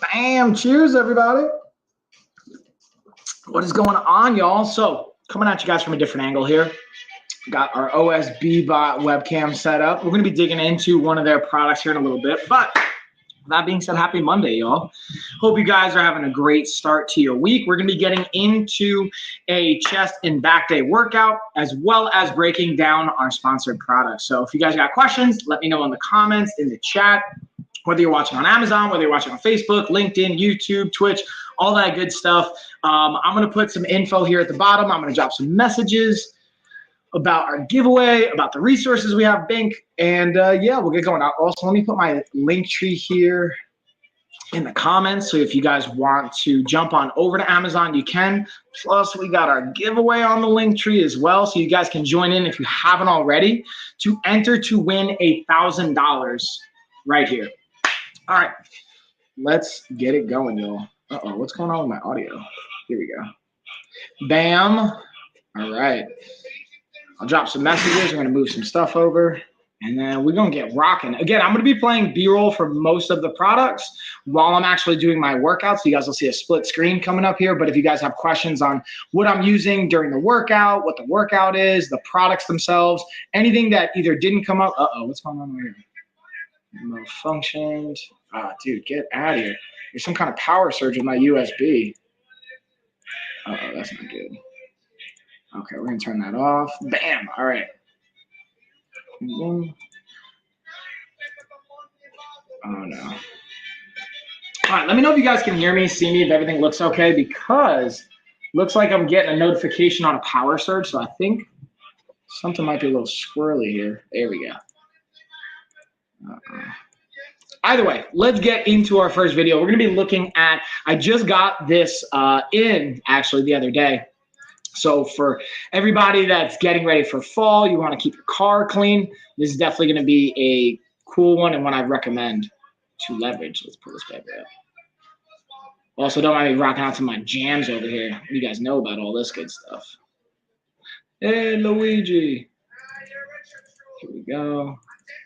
Bam! Cheers, everybody. What is going on, y'all? So, coming at you guys from a different angle here. Got our OSB bot webcam set up. We're going to be digging into one of their products here in a little bit. But that being said, happy Monday, y'all. Hope you guys are having a great start to your week. We're going to be getting into a chest and back day workout, as well as breaking down our sponsored products. So if you guys got questions, let me know in the comments, in the chat. Whether you're watching on Amazon, whether you're watching on Facebook, LinkedIn, YouTube, Twitch, all that good stuff. I'm going to put some info here at the bottom. I'm going to drop some messages about our giveaway, about the resources we have, Bink, and yeah, we'll get going. Also, let me put my link tree here in the comments, so if you guys want to jump on over to Amazon, you can. Plus, we got our giveaway on the link tree as well, so you guys can join in if you haven't already to enter to win $1,000 right here. All right, let's get it going, y'all. Uh-oh, what's going on with my audio? Here we go. Bam. All right. I'll drop some messages. We're going to move some stuff over, and then we're going to get rocking. Again, I'm going to be playing B-roll for most of the products while I'm actually doing my workout, so you guys will see a split screen coming up here. But if you guys have questions on what I'm using during the workout, what the workout is, the products themselves, anything that either didn't come up. Uh-oh, what's going on here? Malfunctioned. Ah, dude, get out of here. There's some kind of power surge with my USB. Uh-oh, that's not good. Okay, we're going to turn that off. Bam. All right. Oh, no. All right, let me know if you guys can hear me, see me, if everything looks okay, because looks like I'm getting a notification on a power surge, so I think something might be a little squirrely here. There we go. Either way, let's get into our first video. We're going to be looking at, I just got this actually the other day. So for everybody that's getting ready for fall, you want to keep your car clean, this is definitely going to be a cool one and one I recommend to leverage. Let's pull this back up. Also, don't mind me rocking out to my jams over here. You guys know about all this good stuff. Hey, Luigi. Here we go.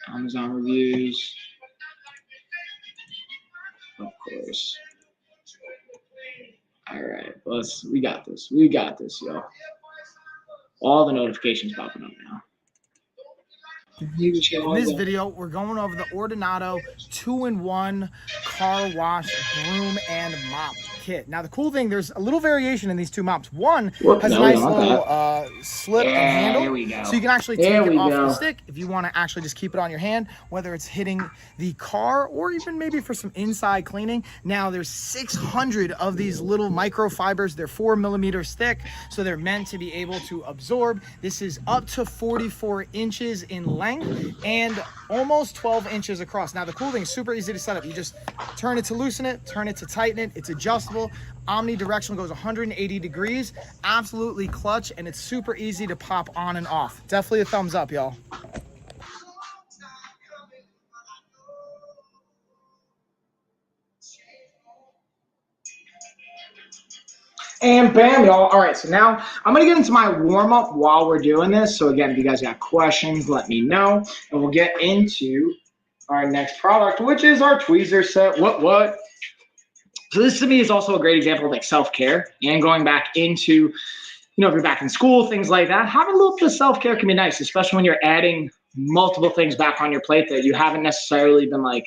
Amazon reviews. Of course. All right, we got this. We got this, y'all. All the notifications popping up now. In this video, we're going over the Ordinato 2-in-1 car wash, broom, and mop kit. Now, the cool thing, there's a little variation in these two mops. One has a nice little slip and handle, so you can actually take it off the stick if you want to actually just keep it on your hand, whether it's hitting the car or even maybe for some inside cleaning. Now, there's 600 of these little microfibers. They're 4mm thick, so they're meant to be able to absorb. This is up to 44 inches in length and almost 12 inches across. Now, the cool thing is super easy to set up. You just turn it to loosen it, turn it to tighten it. It's adjustable. Omnidirectional, goes 180 degrees. Absolutely clutch, and it's super easy to pop on and off. Definitely a thumbs up, y'all. And bam, y'all. All right, so now I'm going to get into my warm-up while we're doing this. So again, if you guys got questions, let me know. And we'll get into our next product, which is our tweezer set. What? So this to me is also a great example of like self-care and going back into, you know, if you're back in school, things like that. Having a little bit of self-care can be nice, especially when you're adding multiple things back on your plate that you haven't necessarily been like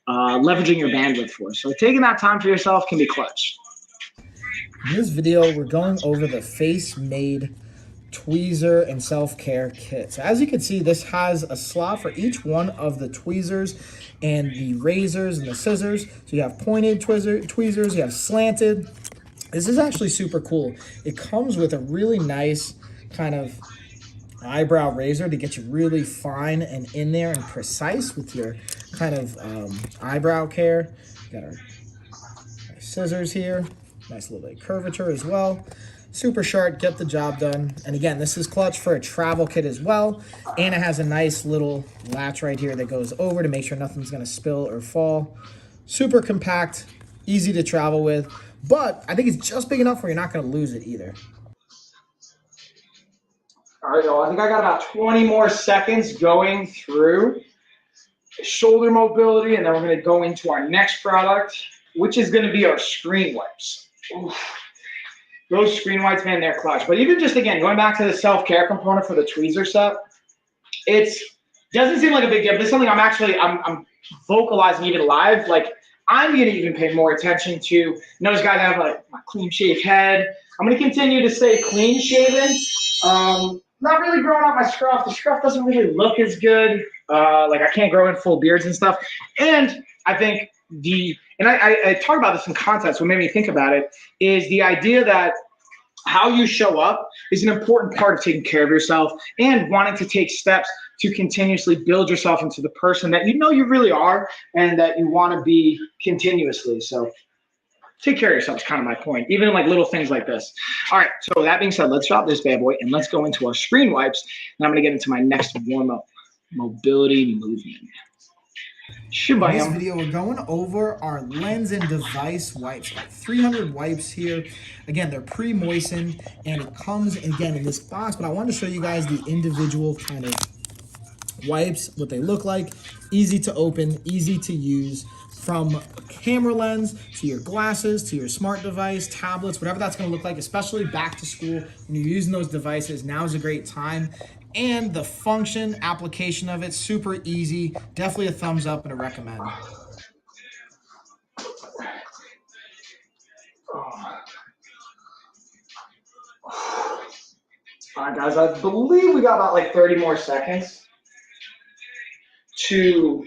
leveraging your bandwidth for. So taking that time for yourself can be clutch. In this video, we're going over the face-made tweezer and self-care kit. So as you can see, this has a slot for each one of the tweezers and the razors and the scissors. So you have pointed tweezers, you have slanted. This is actually super cool. It comes with a really nice kind of eyebrow razor to get you really fine and in there and precise with your kind of eyebrow care. Got our scissors here. Nice little bit of curvature as well. Super sharp, get the job done. And again, this is clutch for a travel kit as well. And it has a nice little latch right here that goes over to make sure nothing's gonna spill or fall. Super compact, easy to travel with, but I think it's just big enough where you're not gonna lose it either. All right, y'all, I think I got about 20 more seconds going through shoulder mobility, and then we're gonna go into our next product, which is going to be our screen wipes. Oof. Those screen wipes, man, they're clutch. But even just, again, going back to the self-care component for the tweezer set, it doesn't seem like a big deal. This is something I'm vocalizing even live. Like, I'm going to even pay more attention to, those guys have like my clean shaved head. I'm going to continue to stay clean shaven. Not really growing out my scruff. The scruff doesn't really look as good. Like, I can't grow in full beards and stuff. And I think I talk about this in context, what made me think about it, is the idea that how you show up is an important part of taking care of yourself and wanting to take steps to continuously build yourself into the person that you know you really are and that you want to be continuously. So take care of yourself is kind of my point, even in like little things like this. All right, so that being said, let's drop this bad boy and let's go into our screen wipes. And I'm going to get into my next warm-up mobility movement. In this video, we're going over our lens and device wipes. 300 wipes here. Again, they're pre-moistened, and it comes, again, in this box, but I wanted to show you guys the individual kind of wipes, what they look like. Easy to open, easy to use, from camera lens to your glasses to your smart device, tablets, whatever that's going to look like, especially back to school when you're using those devices. Now is a great time. And the function, application of it, super easy. Definitely a thumbs up and a recommend. All right, guys, I believe we got about like 30 more seconds to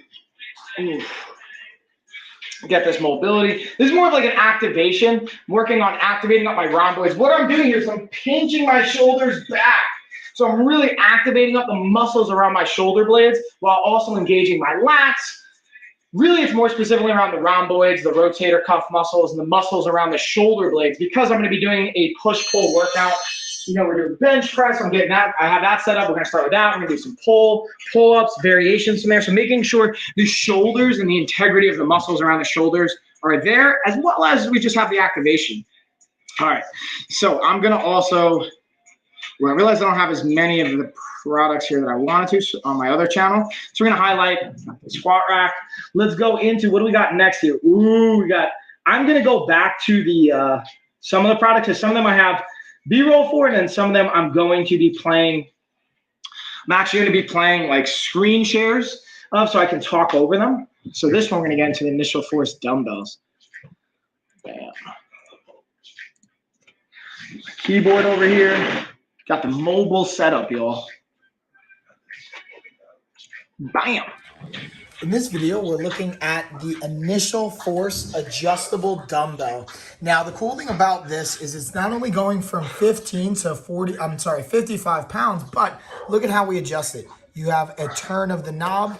get this mobility. This is more of like an activation. I'm working on activating up my rhomboids. What I'm doing here is I'm pinching my shoulders back. So I'm really activating up the muscles around my shoulder blades while also engaging my lats. Really, it's more specifically around the rhomboids, the rotator cuff muscles, and the muscles around the shoulder blades, because I'm going to be doing a push-pull workout. We're doing bench press. I'm getting that. I have that set up. We're going to start with that. We're going to do some pull-ups, variations from there. So making sure the shoulders and the integrity of the muscles around the shoulders are there, as well as we just have the activation. All right. So I'm going to also... Well, I realize I don't have as many of the products here that I wanted to on my other channel. So we're going to highlight the squat rack. Let's go into what do we got next here. I'm going to go back to the some of the products, because some of them I have B-roll for, and then some of them I'm going to be playing. I'm actually going to be playing like screen shares of, so I can talk over them. So this one, we're going to get into the initial force dumbbells. Bam. Keyboard over here. Got the mobile setup, y'all. Bam. In this video, we're looking at the initial force adjustable dumbbell. Now, the cool thing about this is it's not only going from 55 pounds, but look at how we adjust it. You have a turn of the knob,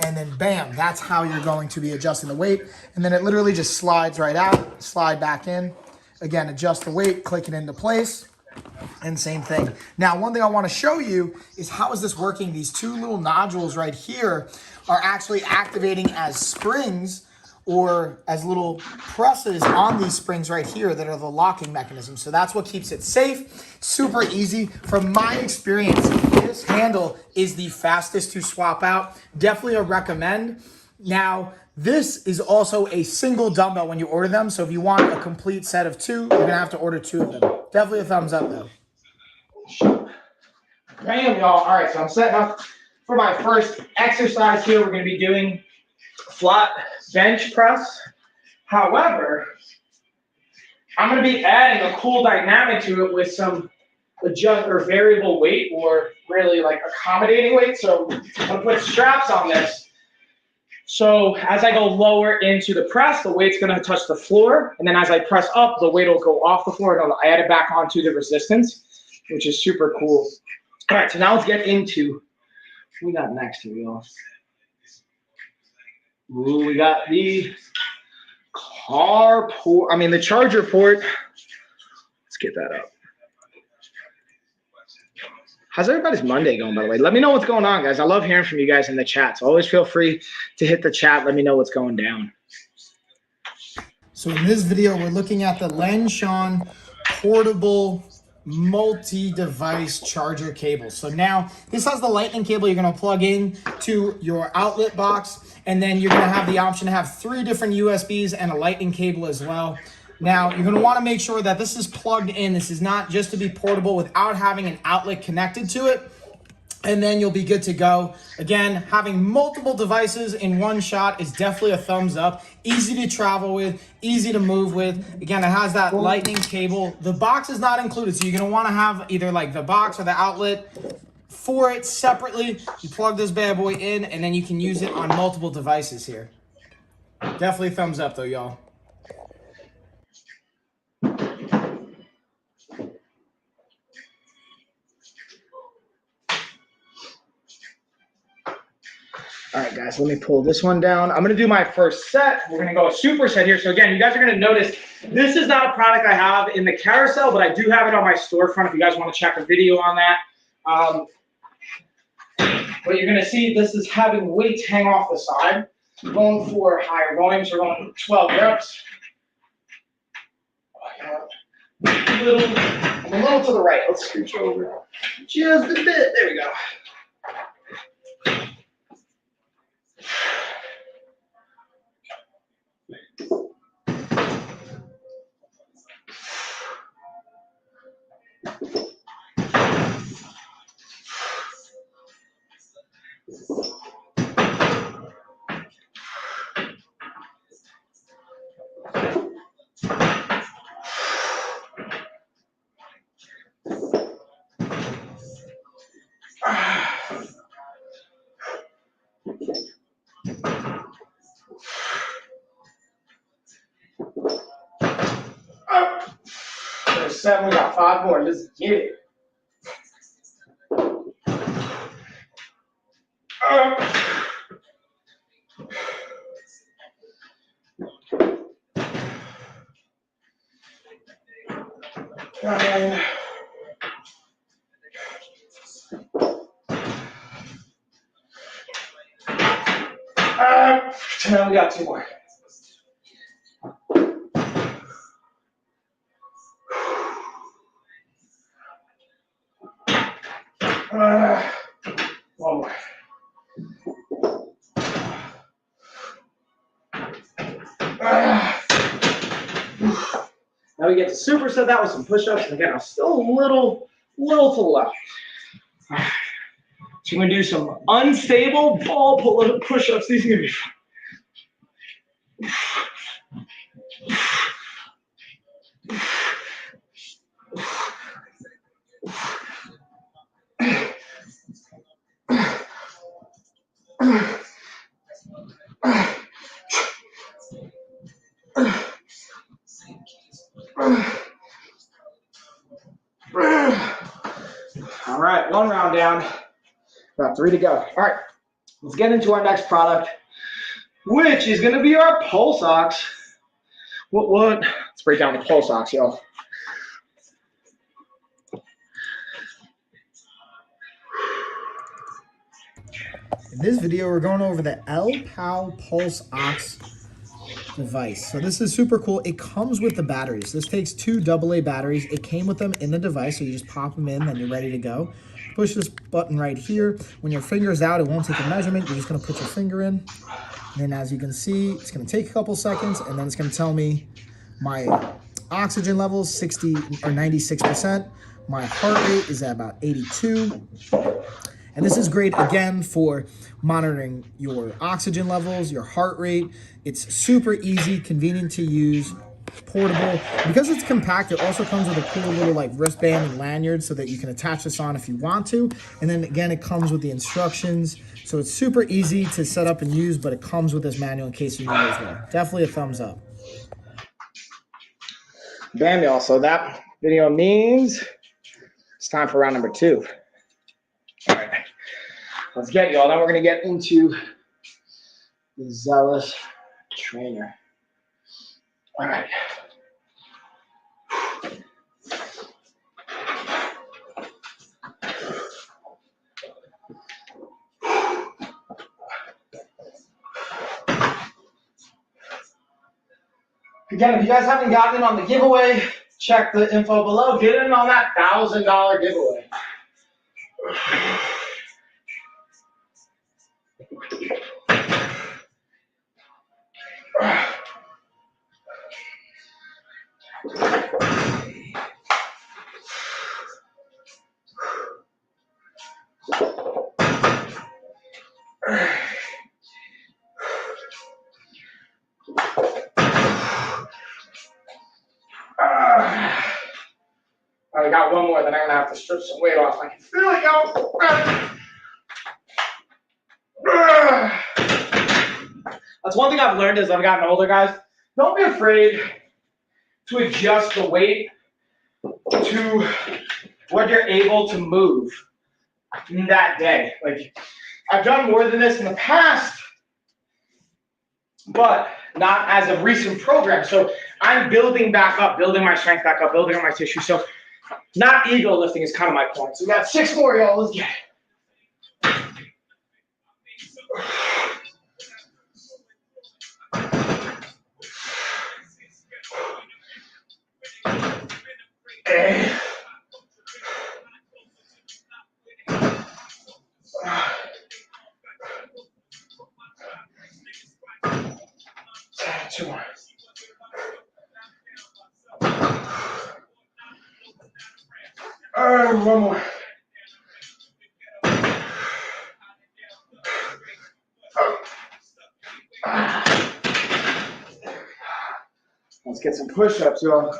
and then bam, that's how you're going to be adjusting the weight. And then it literally just slides right out, slide back in. Again, adjust the weight, click it into place. And same thing. Now, one thing I want to show you is how is this working? These two little nodules right here are actually activating as springs or as little presses on these springs right here that are the locking mechanism. So that's what keeps it safe, super easy. From my experience, this handle is the fastest to swap out. Definitely a recommend. Now, this is also a single dumbbell when you order them. So if you want a complete set of two, you're going to have to order two of them. Definitely a thumbs up, though. Bam, y'all. All right, so I'm setting up for my first exercise here. We're going to be doing flat bench press. However, I'm going to be adding a cool dynamic to it with some adjust or variable weight, or really like accommodating weight. So I'm going to put straps on this. So as I go lower into the press, the weight's going to touch the floor. And then as I press up, the weight will go off the floor and I'll add it back onto the resistance, which is super cool. All right, so now let's get into what we got next here, y'all. Ooh, we got the the charger port. Let's get that up. How's everybody's Monday going, by the way? Let me know what's going on, guys. I love hearing from you guys in the chat. So always feel free to hit the chat. Let me know what's going down. So in this video, we're looking at the Lenshan portable multi-device charger cable. So now this has the lightning cable you're going to plug in to your outlet box, and then you're going to have the option to have 3 different USBs and a lightning cable as well. Now you're going to want to make sure that this is plugged in. This is not just to be portable without having an outlet connected to it, and then you'll be good to go. Again, having multiple devices in one shot is definitely a thumbs up. Easy to travel with, easy to move with. Again, it has that lightning cable. The box is not included, so you're gonna wanna have either like the box or the outlet for it separately. You plug this bad boy in, and then you can use it on multiple devices here. Definitely thumbs up though, y'all. All right, guys, let me pull this one down. I'm going to do my first set. We're going to go a super set here. So again, you guys are going to notice this is not a product I have in the carousel, but I do have it on my storefront if you guys want to check a video on that. But you're going to see this is having weights hang off the side. Going for higher volumes. We're going 12 reps. I'm a little to the right. Let's scooch over just a bit. There we go. There's 7, we got 5 more. Let's get it. We got 2 more. One more. Now we get to superset that with some push-ups. And again, I'm still a little to the left. So we're gonna do some unstable ball push-ups. These are gonna be fun. All right, 1 round down. About 3 to go. All right, let's get into our next product, which is going to be our pulse ox. What? Let's break down the pulse ox, y'all. In this video, we're going over the YALL Pulse Ox device. So this is super cool. It comes with the batteries. This takes 2 AA batteries. It came with them in the device, so you just pop them in and you're ready to go. Push this button right here. When your finger's out, it won't take a measurement. You're just gonna put your finger in. And then as you can see, it's gonna take a couple seconds, and then it's gonna tell me my oxygen levels, 60 or 96%. My heart rate is at about 82. And this is great, again, for monitoring your oxygen levels, your heart rate. It's super easy, convenient to use, portable. Because it's compact, it also comes with a cool little like wristband and lanyard so that you can attach this on if you want to. And then again, it comes with the instructions. So it's super easy to set up and use, but it comes with this manual in case you need it as well. Definitely a thumbs up. Bam, y'all. So that video means it's time for round number 2. All right, let's get y'all. Now we're gonna get into the Zealous trainer. All right. Again, if you guys haven't gotten it on the giveaway, check the info below. Get in on that $1,000 giveaway. I got one more, then I'm gonna have to strip some weight off. I can feel it, yo. That's one thing I've learned as I've gotten older, guys. Don't be afraid to adjust the weight to what you're able to move in that day. Like, I've done more than this in the past, but not as a recent program. So I'm building back up, building my strength back up, building up my tissue. So not ego lifting is kind of my point. So we got 6 more, y'all. Let's get it. Two more. One more. Let's get some push-ups, y'all.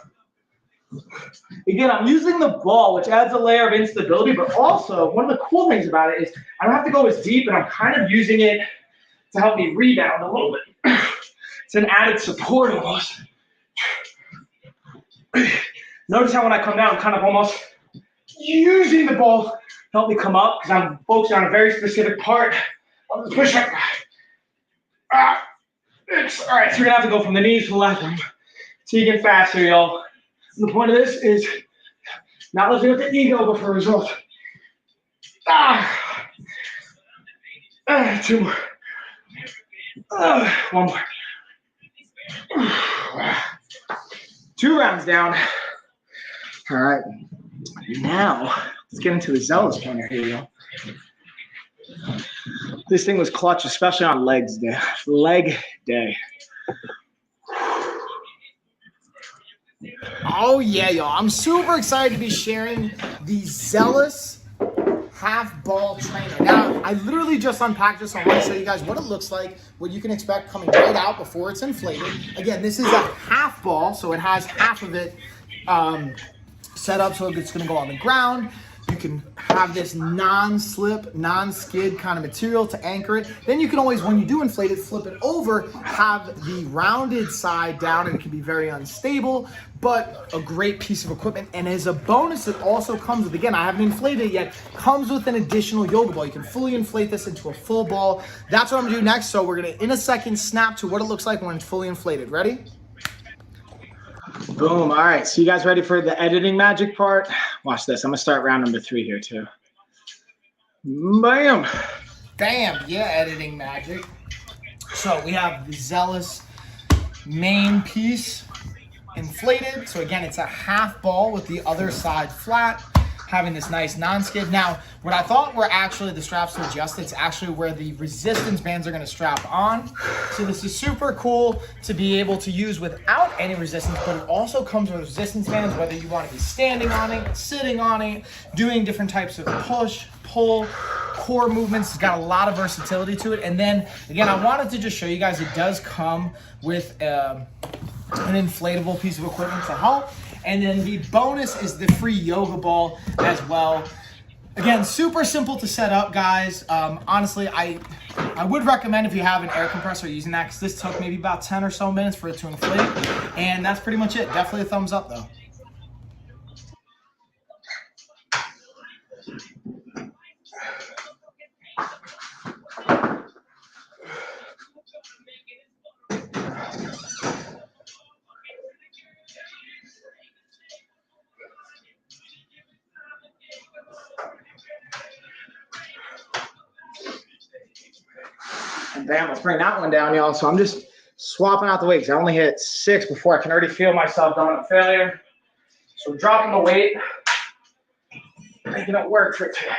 Again, I'm using the ball, which adds a layer of instability, but also one of the cool things about it is I don't have to go as deep, and I'm kind of using it to help me rebound a little bit. It's an added support almost. Notice how when I come down, I'm kind of almost using the ball to help me come up because I'm focusing on a very specific part of the push-up. All right, so we're going to have to go from the knees to the left. Fatiguing faster, y'all. And the point of this is not lifting up the ego, but for results. Two more. One more. 2 rounds down. All right. Now, let's get into the Zealous pointer here, y'all. This thing was clutch, especially on leg day. Oh yeah, y'all. I'm super excited to be sharing the Zealous half ball trainer. Now, I literally just unpacked this. I want to show you guys what it looks like, what you can expect coming right out before it's inflated. Again, this is a half ball, so it has half of it set up so it's going to go on the ground. You can have this non-slip, non-skid kind of material to anchor it. Then you can always, when you do inflate it, flip it over, have the rounded side down, and it can be very unstable, but a great piece of equipment. And as a bonus, it also comes with, again, I haven't inflated it yet, comes with an additional yoga ball. You can fully inflate this into a full ball. That's what I'm gonna do next. So we're gonna, in a second, snap to what it looks like when it's fully inflated. Ready? Boom. All right. So you guys ready for the editing magic part? Watch this. I'm going to start round number 3 here too. Bam. Bam. Yeah, editing magic. So we have the Zealous main piece inflated. So again, it's a half ball with the other side flat, having this nice non-skid. Now, what I thought were actually the straps to adjust, it's actually where the resistance bands are gonna strap on. So this is super cool to be able to use without any resistance, but it also comes with resistance bands, whether you wanna be standing on it, sitting on it, doing different types of push, pull, core movements. It's got a lot of versatility to it. And then, again, I wanted to just show you guys, it does come with an inflatable piece of equipment to help. And then the bonus is the free yoga ball as well. Again, super simple to set up, guys. Honestly, I would recommend if you have an air compressor using that, because this took maybe about 10 or so minutes for it to inflate. And that's pretty much it. Definitely a thumbs up, though. And bam, let's bring that one down, y'all. So I'm just swapping out the weights. I only hit 6 before. I can already feel myself going to failure. So we're dropping the weight, making it work for today.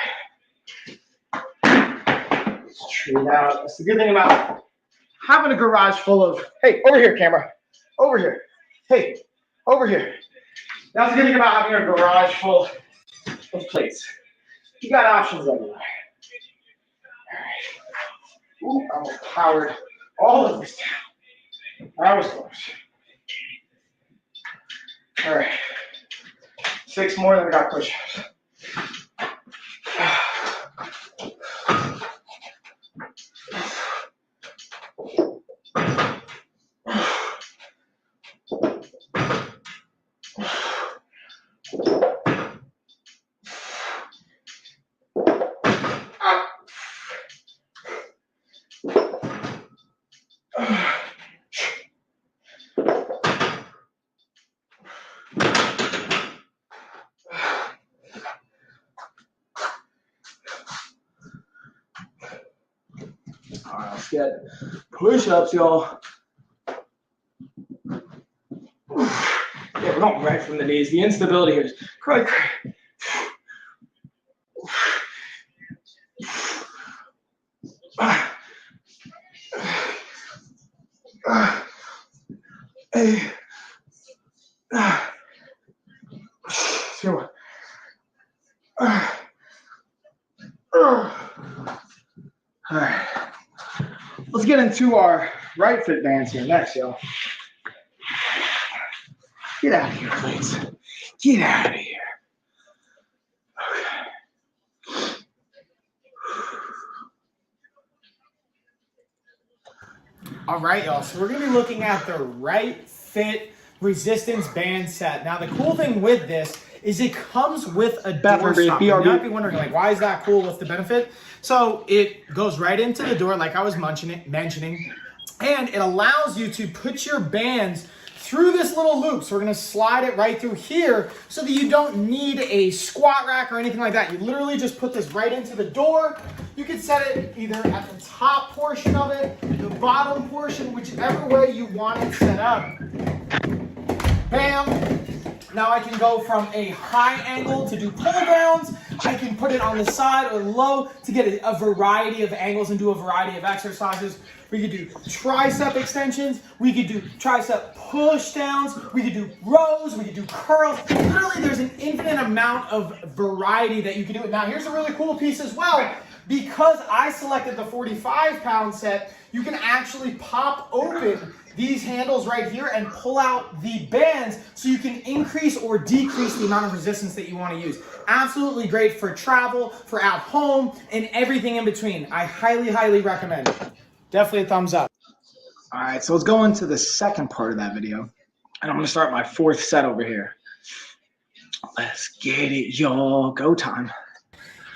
Straight out. That's the good thing about having a garage full of, hey, over here, camera. Over here. Hey, over here. That's the good thing about having a garage full of plates. You got options everywhere. All right. Ooh, I almost powered all of this down. That was close. All right. 6 more, then we got push-ups. All right, let's get push-ups, y'all. Yeah, we're going right from the knees. The instability here is cry. All right, let's get into our right foot bands here next, y'all. Get out of here, please. Get out of here. Okay. All right, y'all. So we're going to be looking at the right fit resistance band set. Now, the cool thing with this is it comes with a door stop. You might be wondering, like, why is that cool? What's the benefit? So it goes right into the door, like I was mentioning, and it allows you to put your bands through this little loop. So we're going to slide it right through here so that you don't need a squat rack or anything like that. You literally just put this right into the door. You can set it either at the top portion of it, the bottom portion, whichever way you want it set up. Bam. Now I can go from a high angle to do pull downs. I can put it on the side or low to get a variety of angles and do a variety of exercises. We could do tricep extensions. We could do tricep push downs. We could do rows. We could do curls. Literally, there's an infinite amount of variety that you can do. Now, here's a really cool piece as well. Because I selected the 45-pound set, you can actually pop open these handles right here and pull out the bands so you can increase or decrease the amount of resistance that you want to use. Absolutely great for travel, for at home, and everything in between. I highly, highly recommend it. Definitely a thumbs up. All right, so let's go into the second part of that video. And I'm going to start my 4th set over here. Let's get it, y'all. Go time.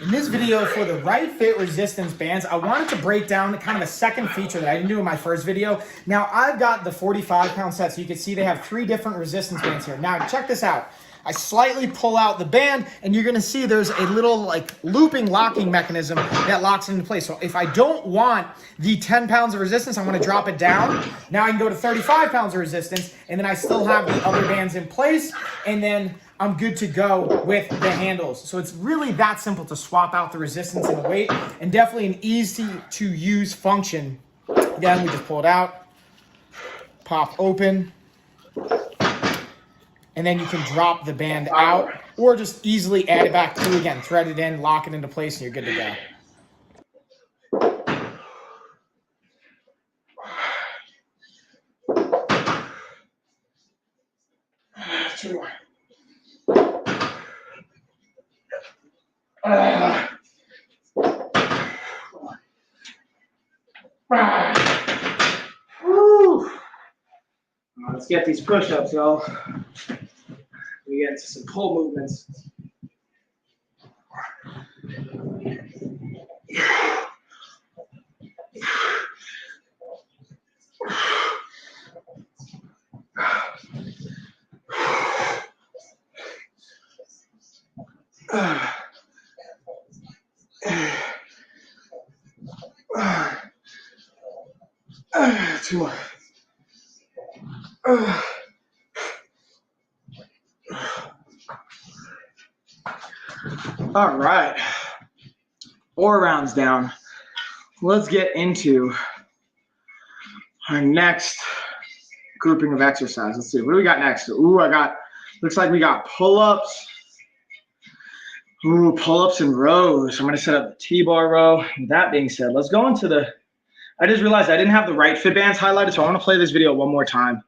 In this video for the right fit resistance bands, I wanted to break down kind of a second feature that I didn't do in my first video. Now, I've got the 45-pound set, so you can see they have 3 different resistance bands here. Now, check this out. I slightly pull out the band, and you're gonna see there's a little like looping locking mechanism that locks it into place. So if I don't want the 10 pounds of resistance, I'm gonna drop it down. Now I can go to 35 pounds of resistance, and then I still have the other bands in place, and then I'm good to go with the handles. So it's really that simple to swap out the resistance and the weight, and definitely an easy to use function. Again, we just pull it out, pop open, and then you can drop the band out or just easily add it back through again, thread it in, lock it into place, and you're good to go. Two more. Woo. Let's get these push-ups, y'all. We get into some pull movements. Two more. All right. 4 rounds down. Let's get into our next grouping of exercise. Let's see. What do we got next? Ooh, looks like we got pull-ups. Ooh, pull-ups and rows. I'm going to set up the T-bar row. With that being said, let's go into I just realized I didn't have the right fit bands highlighted, so I want to play this video one more time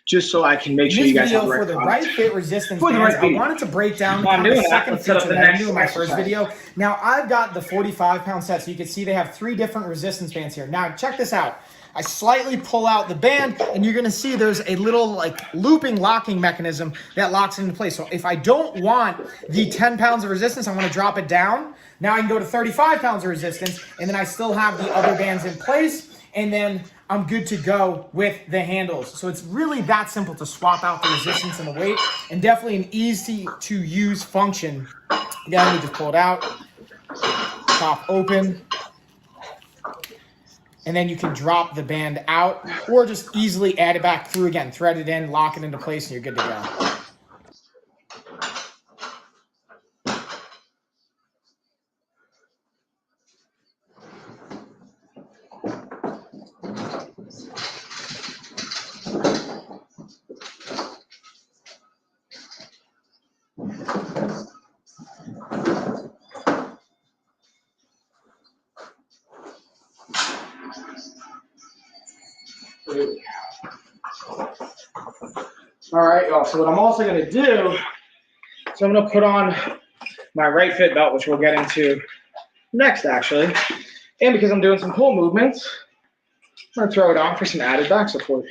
just so I can make sure you guys have the right product. For the right fit resistance bands, I wanted to break down the second feature that I knew in my first video. Now, I've got the 45-pound set, so you can see they have 3 different resistance bands here. Now, check this out. I slightly pull out the band, and you're going to see there's a little like looping locking mechanism that locks into place. So if I don't want the 10 pounds of resistance, I want to drop it down. Now I can go to 35 pounds of resistance, and then I still have the other bands in place, and then I'm good to go with the handles. So it's really that simple to swap out the resistance and the weight, and definitely an easy to use function. Again, we just pull it out, pop open, and then you can drop the band out or just easily add it back through again, thread it in, lock it into place, and you're good to go. All right, y'all. So what I'm also going to do is I'm going to put on my right fit belt, which we'll get into next, actually. And because I'm doing some pull movements, I'm going to throw it on for some added back support.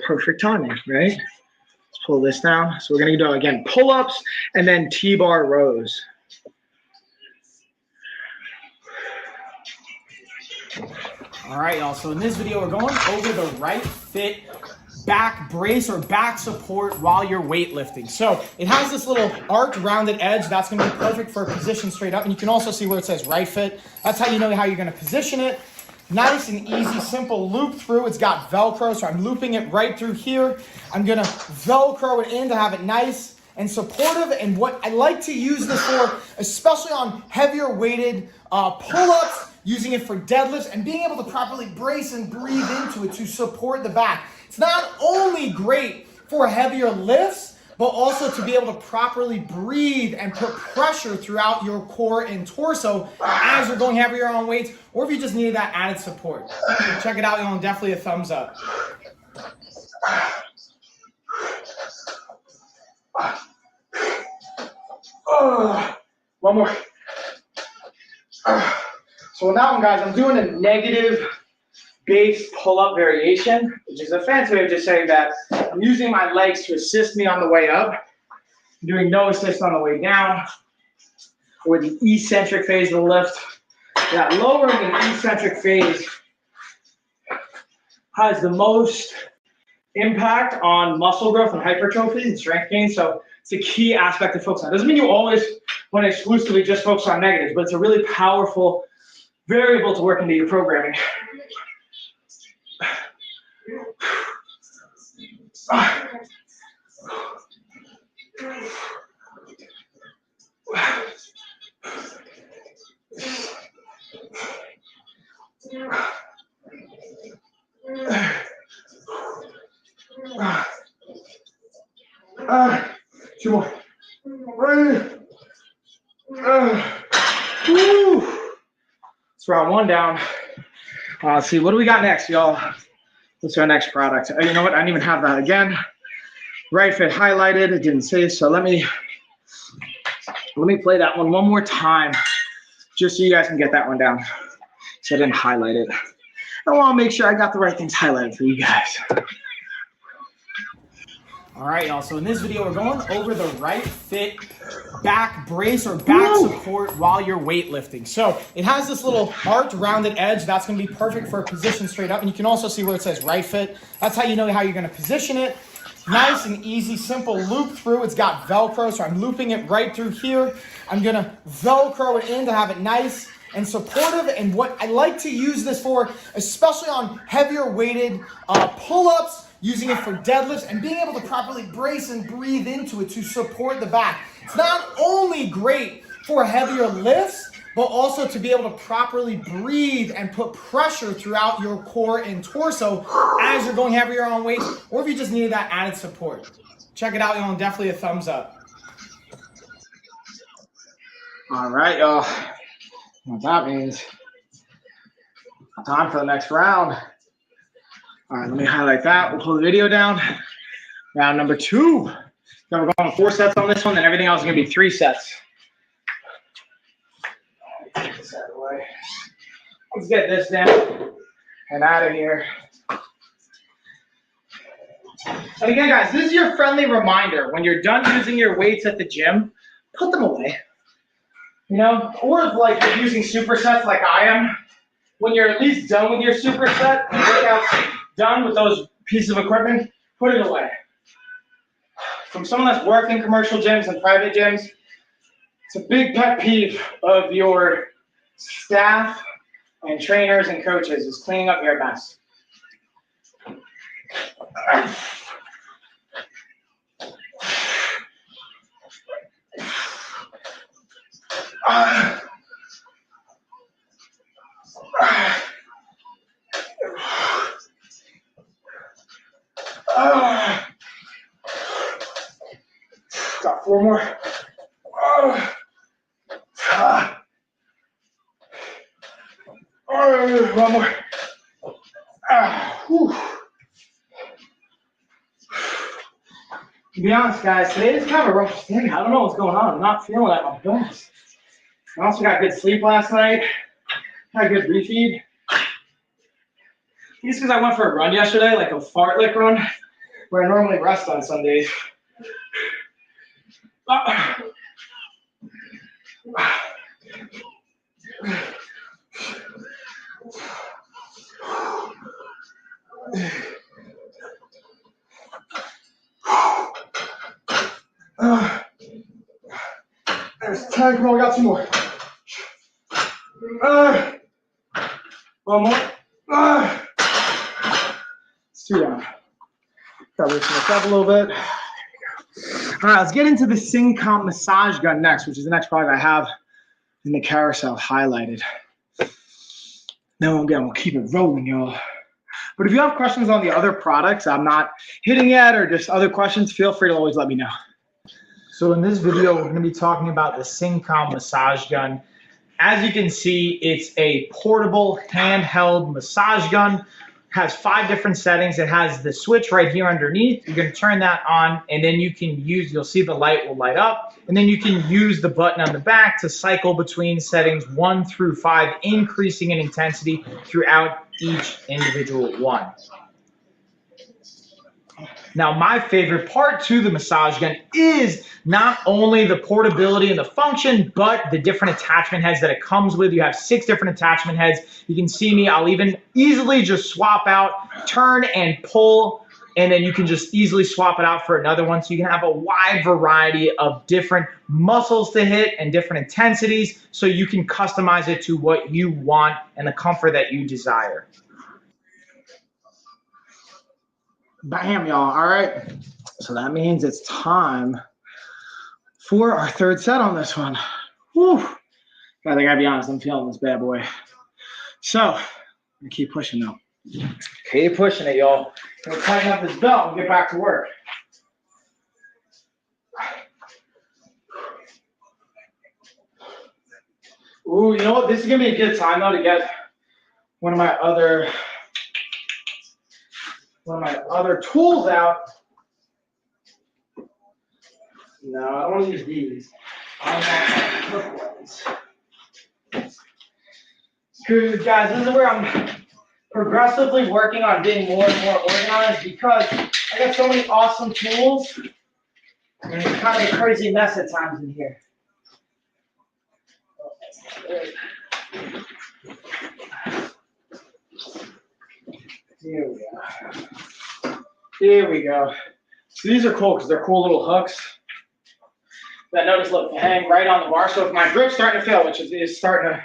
Perfect timing, right? Let's pull this down. So we're going to do, again, pull-ups and then T-bar rows. All right, y'all. So in this video, we're going over the right fit back brace or back support while you're weightlifting. So it has this little arced rounded edge that's going to be perfect for a position straight up. And you can also see where it says right fit. That's how you know how you're going to position it. Nice and easy, simple loop through. It's got Velcro, so I'm looping it right through here. I'm going to Velcro it in to have it nice and supportive. And what I like to use this for, especially on heavier weighted pull-ups, using it for deadlifts, and being able to properly brace and breathe into it to support the back. It's not only great for heavier lifts, but also to be able to properly breathe and put pressure throughout your core and torso as you're going heavier on weights, or if you just needed that added support. Check it out, y'all, and definitely a thumbs up. One more. So on that one, guys, I'm doing a negative base pull-up variation, which is a fancy way of just saying that I'm using my legs to assist me on the way up. I'm doing no assist on the way down, or the eccentric phase of the lift. That lowering and eccentric phase has the most impact on muscle growth and hypertrophy and strength gain. So it's a key aspect to focus on. Doesn't mean you always want to exclusively just focus on negatives, but it's a really powerful variable to work into your programming. Two more. It's round one down. Let's see, what do we got next, y'all? What's our next product? You know what? I didn't even have that again. Right fit highlighted. It didn't say so. Let me play that one more time, just so you guys can get that one down. So I didn't highlight it. I want to make sure I got the right things highlighted for you guys. All right, y'all. So in this video, we're going over the right fit back brace or back support while you're weightlifting. So it has this little arced rounded edge that's going to be perfect for a position straight up. And you can also see where it says right fit. That's how you know how you're going to position it. Nice and easy, simple loop through. It's got Velcro, so I'm looping it right through here. I'm going to Velcro it in to have it nice and supportive. And what I like to use this for, especially on heavier weighted pull-ups, using it for deadlifts, and being able to properly brace and breathe into it to support the back. It's not only great for heavier lifts, but also to be able to properly breathe and put pressure throughout your core and torso as you're going heavier on weights, or if you just needed that added support. Check it out, y'all, and definitely a thumbs up. All right, y'all. What that means, time for the next round. All right, let me highlight that. We'll pull the video down. Round number 2. Then we're going 4 sets on this one, then everything else is going to be 3 sets. Get this out of the way. Let's get this down and out of here. And again, guys, this is your friendly reminder. When you're done using your weights at the gym, put them away. You know, or like you're using supersets like I am, when you're at least done with your superset and workouts done with those pieces of equipment, put it away. From someone that's worked in commercial gyms and private gyms, it's a big pet peeve of your staff and trainers and coaches is cleaning up your mess. Got 4 more. One more. To be honest, guys, today is kind of a rough day. I don't know what's going on. I'm not feeling at my best. I also got good sleep last night. Had a good refeed. Just because I went for a run yesterday, like a fartlek run, where I normally rest on Sundays. There's 10. Come on, we got 2 more. One more. It's 2 down. Got to loosen this up a little bit. All right, let's get into the Syncomp massage gun next, which is the next product I have in the carousel highlighted. Then again, we'll keep it rolling, y'all. But if you have questions on the other products I'm not hitting yet, or just other questions, feel free to always let me know. So in this video, we're going to be talking about the Syncomp massage gun. As you can see, it's a portable handheld massage gun. Has 5 different settings. It has the switch right here underneath. You're going to turn that on, and then you can use, you'll see the light will light up, and then you can use the button on the back to cycle between settings 1 through 5, increasing in intensity throughout each individual one. Now, my favorite part to the massage gun is not only the portability and the function, but the different attachment heads that it comes with. You have 6 different attachment heads. You can see me, I'll even easily just swap out, turn and pull, and then you can just easily swap it out for another one. So you can have a wide variety of different muscles to hit and different intensities, so you can customize it to what you want and the comfort that you desire. Bam, y'all. All right. So that means it's time for our 3rd set on this one. Whew. I gotta be honest, I'm feeling this bad boy. So, I'm gonna keep pushing though. Keep pushing it, y'all. Gonna tighten up this belt and get back to work. Ooh, you know what? This is gonna be a good time though to get one of my other tools out. No, I don't want to use these. I want my flip ones. Good, guys, this is where I'm progressively working on being more and more organized, because I got so many awesome tools, and it's kind of a crazy mess at times in here. Here we go. Here we go. So these are cool because they're cool little hooks that notice, look, hang right on the bar. So if my grip's starting to fail, which is starting to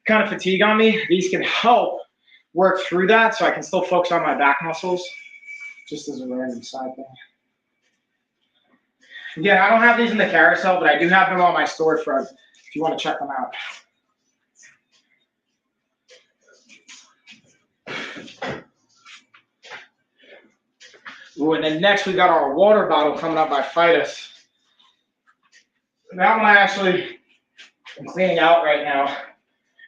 kind of fatigue on me, these can help work through that so I can still focus on my back muscles, just as a random side thing. Again, I don't have these in the carousel, but I do have them on my storefront. If you want to check them out. Ooh, and then next we got our water bottle coming up by Fidus. That one I actually am cleaning out right now.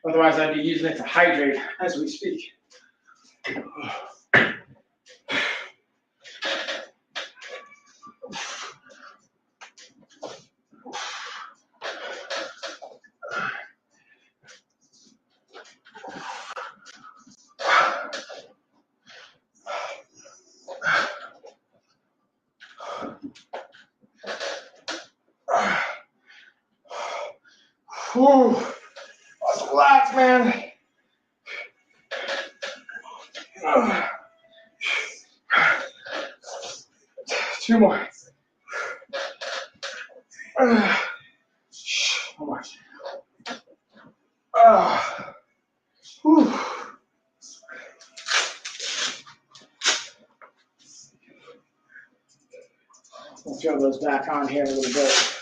Otherwise, I'd be using it to hydrate as we speak. Whew. Let's relax, man. Two more. One more. Whew. We'll throw those back on here in a little bit.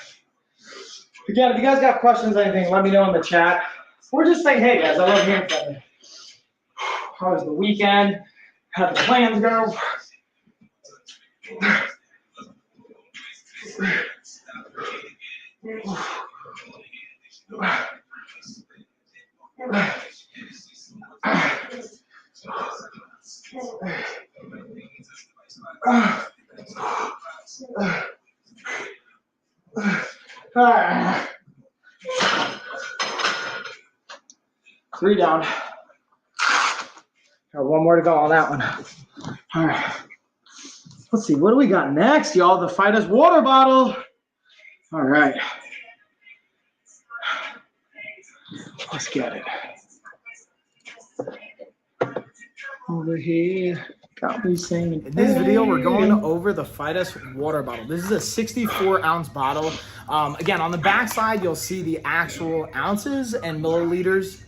Again, if you guys got questions or anything, let me know in the chat. Or just say, hey guys, I love hearing from you. How was the weekend? How'd the plans go? Three down. Got one more to go on that one. All right. Let's see, what do we got next, y'all? The Fidus water bottle. All right. Let's get it. Over here. Got me saying. In this video, we're going over the Fidus water bottle. This is a 64-ounce bottle. Again, on the back side, you'll see the actual ounces and milliliters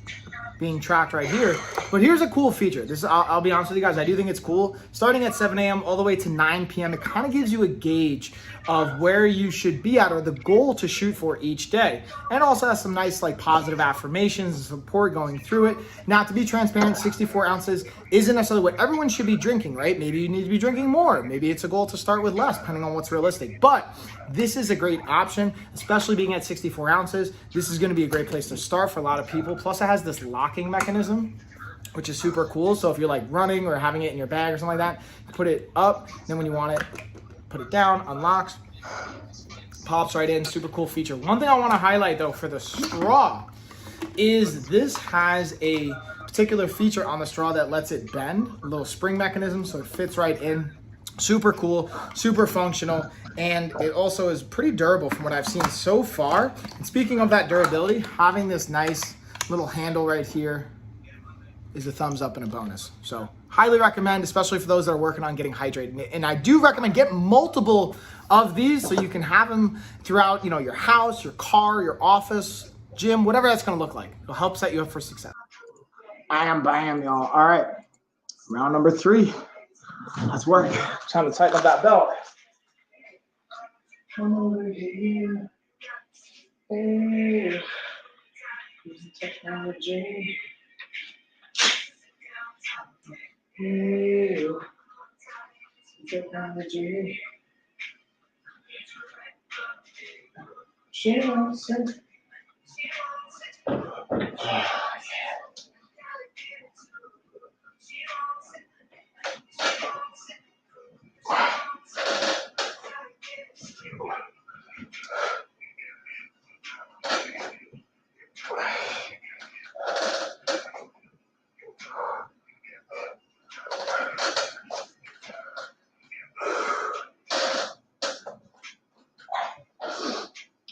being tracked right here. But here's a cool feature. This, I'll be honest with you guys, I do think it's cool. Starting at 7 a.m. all the way to 9 p.m., it kind of gives you a gauge of where you should be at or the goal to shoot for each day. And also has some nice like positive affirmations and support going through it. Now, to be transparent, 64 ounces isn't necessarily what everyone should be drinking, right? Maybe you need to be drinking more. Maybe it's a goal to start with less, depending on what's realistic. But this is a great option, especially being at 64 ounces. This is gonna be a great place to start for a lot of people. Plus it has this locking mechanism, which is super cool. So if you're like running or having it in your bag or something like that, put it up, then when you want it, put it down, unlocks, pops right in, super cool feature. One thing I wanna highlight though for the straw is this has a particular feature on the straw that lets it bend, a little spring mechanism, so it fits right in. Super cool, super functional, and it also is pretty durable from what I've seen so far. And speaking of that durability, having this nice little handle right here is a thumbs up and a bonus. So highly recommend, especially for those that are working on getting hydrated. And I do recommend get multiple of these so you can have them throughout, you know, your house, your car, your office, gym, whatever that's gonna look like. It'll help set you up for success. Bam, y'all. All right. Round number 3. Let's work. Time to tighten up that belt. Come over here. Hey. Technology. Hey. Technology.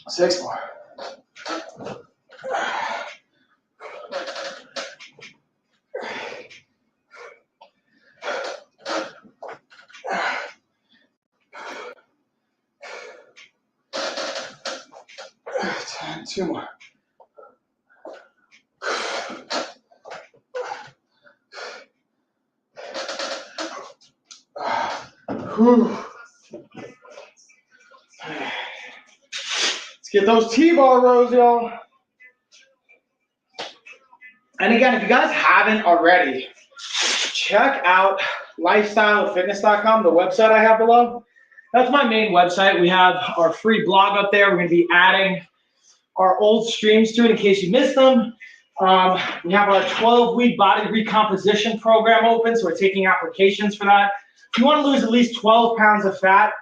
Six more. Two more. Whew. Let's get those T-bar rows, y'all. And again, if you guys haven't already, check out lifestylefitness.com, the website I have below. That's my main website. We have our free blog up there. We're going to be adding our old streams to it in case you missed them. We have our 12-week body recomposition program open, so we're taking applications for that. If you want to lose at least 12 pounds of fat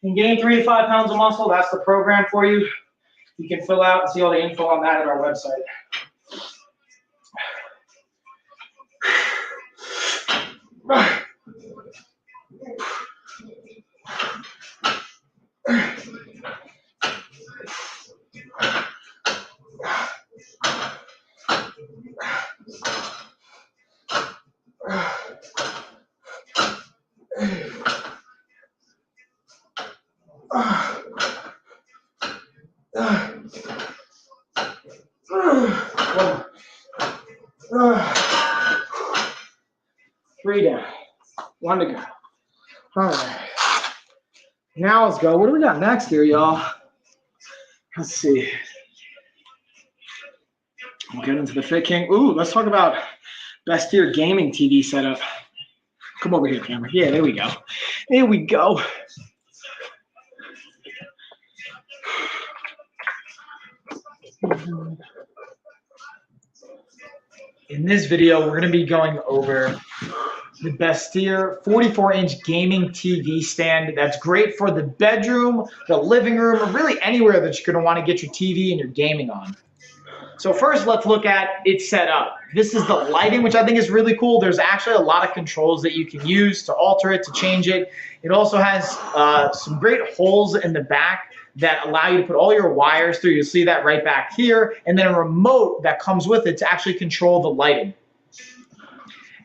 and gain 3 to 5 pounds of muscle, that's the program for you. You can fill out and see all the info on that at our website. Three down, 1 to go. All right. Now let's go. What do we got next here, y'all? Let's see. We'll get into the Fit King. Ooh, let's talk about Posterior gaming TV setup. Come over here, camera. Yeah, there we go. There we go. In this video, we're going to be going over the Posterior 44-inch gaming TV stand that's great for the bedroom, the living room, or really anywhere that you're going to want to get your TV and your gaming on. So first, let's look at its setup. This is the lighting, which I think is really cool. There's actually a lot of controls that you can use to alter it, to change it. It also has some great holes in the back that allow you to put all your wires through. You'll see that right back here. And then a remote that comes with it to actually control the lighting.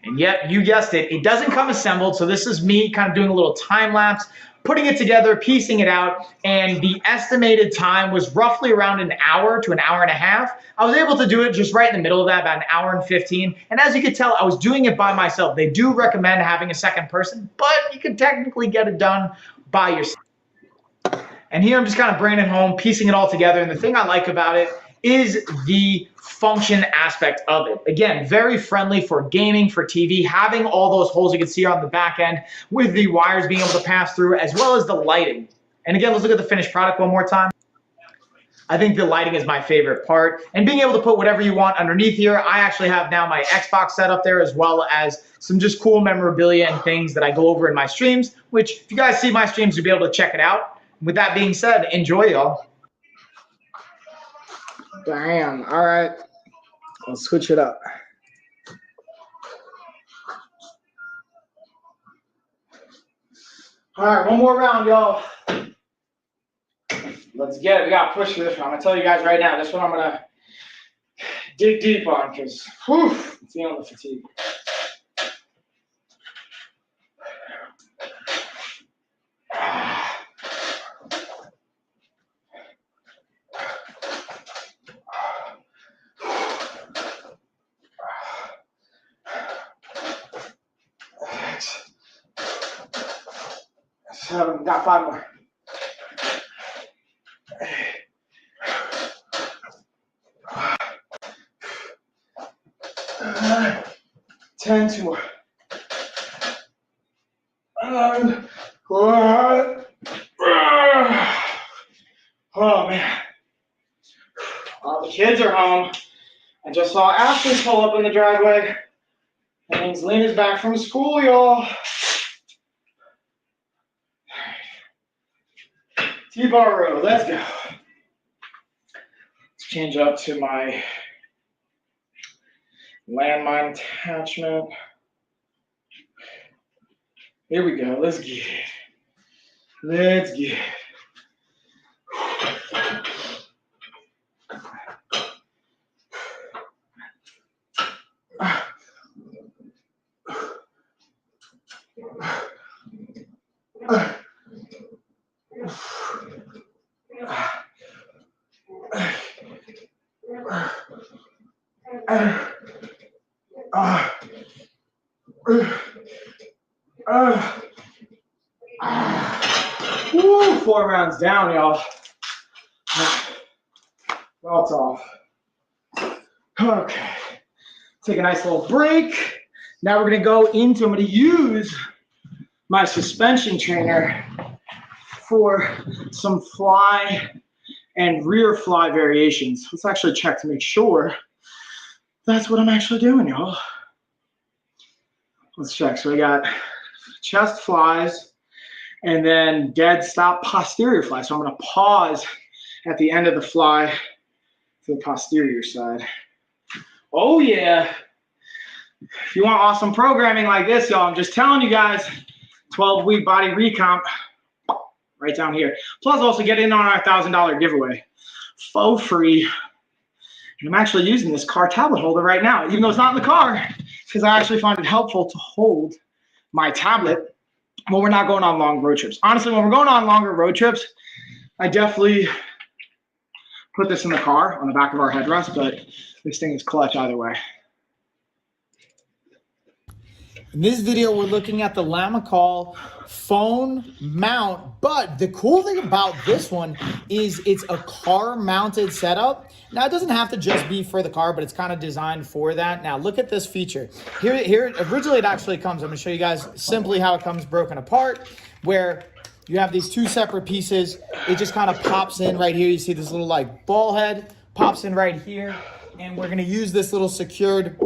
And yep, you guessed it, it doesn't come assembled. So this is me kind of doing a little time lapse, putting it together, piecing it out, and the estimated time was roughly around an hour to an hour and a half. I was able to do it just right in the middle of that, about an hour and 15. And as you can tell, I was doing it by myself. They do recommend having a second person, but you can technically get it done by yourself. And here I'm just kind of bringing it home, piecing it all together. And the thing I like about it is the function aspect of it. Again, very friendly for gaming, for TV, having all those holes you can see on the back end with the wires being able to pass through, as well as the lighting. And again, let's look at the finished product one more time. I think the lighting is my favorite part, and being able to put whatever you want underneath here. I actually have now my Xbox set up there, as well as some just cool memorabilia and things that I go over in my streams, which if you guys see my streams, you'll be able to check it out. With that being said, enjoy, y'all. Damn. All right. Let's switch it up. All right, one more round, y'all. Let's get it. We got to push for this one. I'm going to tell you guys right now, this one I'm going to dig deep on because, whew, I'm feeling the fatigue. Got 5 more. 10, 2 more. Oh man. Well, the kids are home. I just saw Ashley pull up in the driveway. That means Lena's back from school, y'all. T-bar row, let's go. Let's change up to my landmine attachment. Here we go, let's get it. Let's get it. Woo, 4 rounds down, y'all. That's off. Okay. Take a nice little break. Now we're gonna go into, I'm gonna use my suspension trainer for some fly and rear fly variations. Let's actually check to make sure that's what I'm actually doing, y'all. Let's check. So we got chest flies and then dead stop posterior fly. So I'm going to pause at the end of the fly for the posterior side. Oh, yeah. If you want awesome programming like this, y'all, I'm just telling you guys, 12-week body recomp right down here. Plus, also get in on our $1,000 giveaway for free. And I'm actually using this car tablet holder right now, even though it's not in the car, because I actually find it helpful to hold my tablet when we're not going on long road trips. Honestly, when we're going on longer road trips, I definitely put this in the car on the back of our headrest, but this thing is clutch either way. In this video, we're looking at the Lamicall phone mount, but the cool thing about this one is it's a car-mounted setup. Now, it doesn't have to just be for the car, but it's kind of designed for that. Now, look at this feature. Here, originally it actually comes, I'm gonna show you guys simply how it comes broken apart, where you have these two separate pieces. It just kind of pops in right here. You see this little like ball head, pops in right here, and we're gonna use this little secured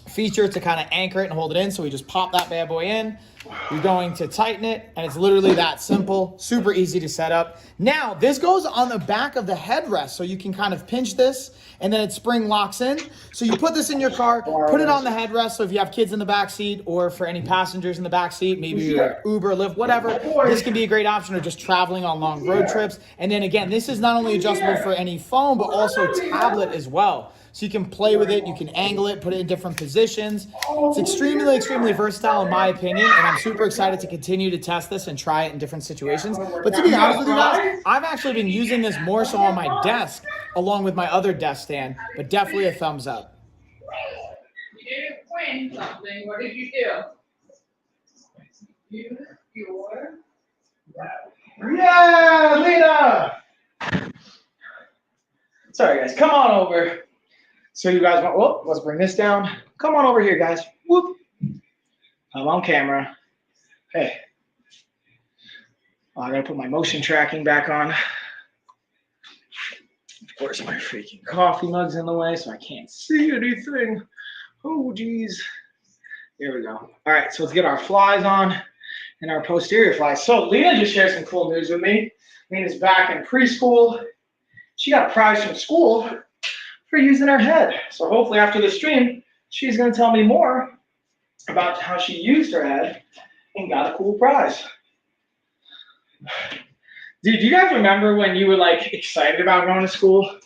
feature to kind of anchor it and hold it in. So we just pop that bad boy in. We're going to tighten it, and it's literally that simple, super easy to set up. Now, this goes on the back of the headrest, so you can kind of pinch this, and then it spring locks in. So you put this in your car, put it on the headrest, so if you have kids in the back seat, or for any passengers in the back seat, maybe you're Uber, Lyft, whatever, this can be a great option, or just traveling on long road trips. And then again, this is not only adjustable for any phone, but also tablet as well. So you can play with it, you can angle it, put it in different positions. It's extremely versatile in my opinion, and I'm super excited to continue to test this and try it in different situations. But to be honest with you guys, I've actually been using this more so on my desk along with my other desk stand, but definitely a thumbs up. You didn't win something. What did you do? Yeah, Lena! Sorry, guys. Come on over. So you guys want, whoop, let's bring this down. Come on over here, guys. Whoop. I'm on camera. Hey. Oh, I gotta put my motion tracking back on. Of course, my freaking coffee mug's in the way, so I can't see anything. Oh, geez. Here we go. All right, so let's get our flies on and our posterior flies. So Lena just shared some cool news with me. Lena's back in preschool. She got a prize from school for using her head. So hopefully after the stream, she's gonna tell me more about how she used her head and got a cool prize. Dude, do you guys remember when you were like excited about going to school?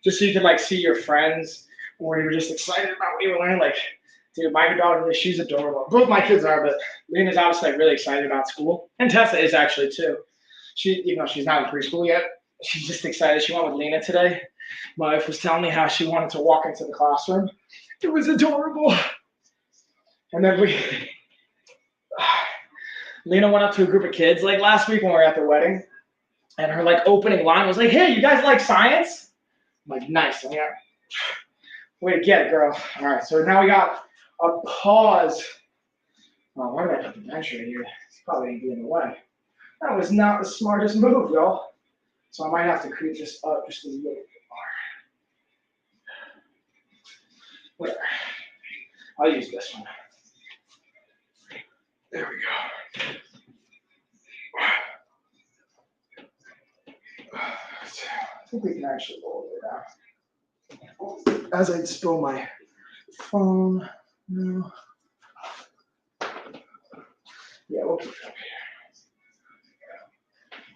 Just so you could like see your friends, or you were just excited about what you were learning? Like, dude, my daughter, she's adorable. Both my kids are, but Lena's obviously like really excited about school. And Tessa is actually too. She, even though she's not in preschool yet, she's just excited. She went with Lena today. My wife was telling me how she wanted to walk into the classroom. It was adorable. And then Lena went up to a group of kids like last week when we were at the wedding, and her like opening line was like, "Hey, you guys like science?" I'm like, "Nice." I'm like, way to get it, girl. All right, so now we got a pause. Oh, why did I put the bench right here? It's probably gonna be in the way. That was not the smartest move, y'all. So I might have to creep this up just a little bit more. Whatever. I'll use this one. There we go. I think we can actually go over that. As I spill my phone. No. Yeah, we'll keep it up here.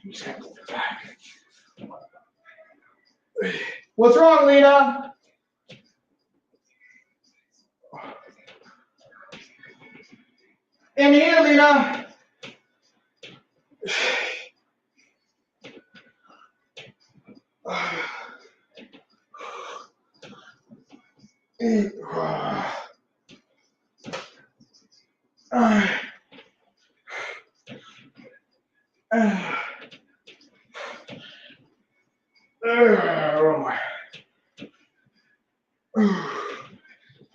I'm just gonna move it back. What's wrong, Lena? In here, Lena.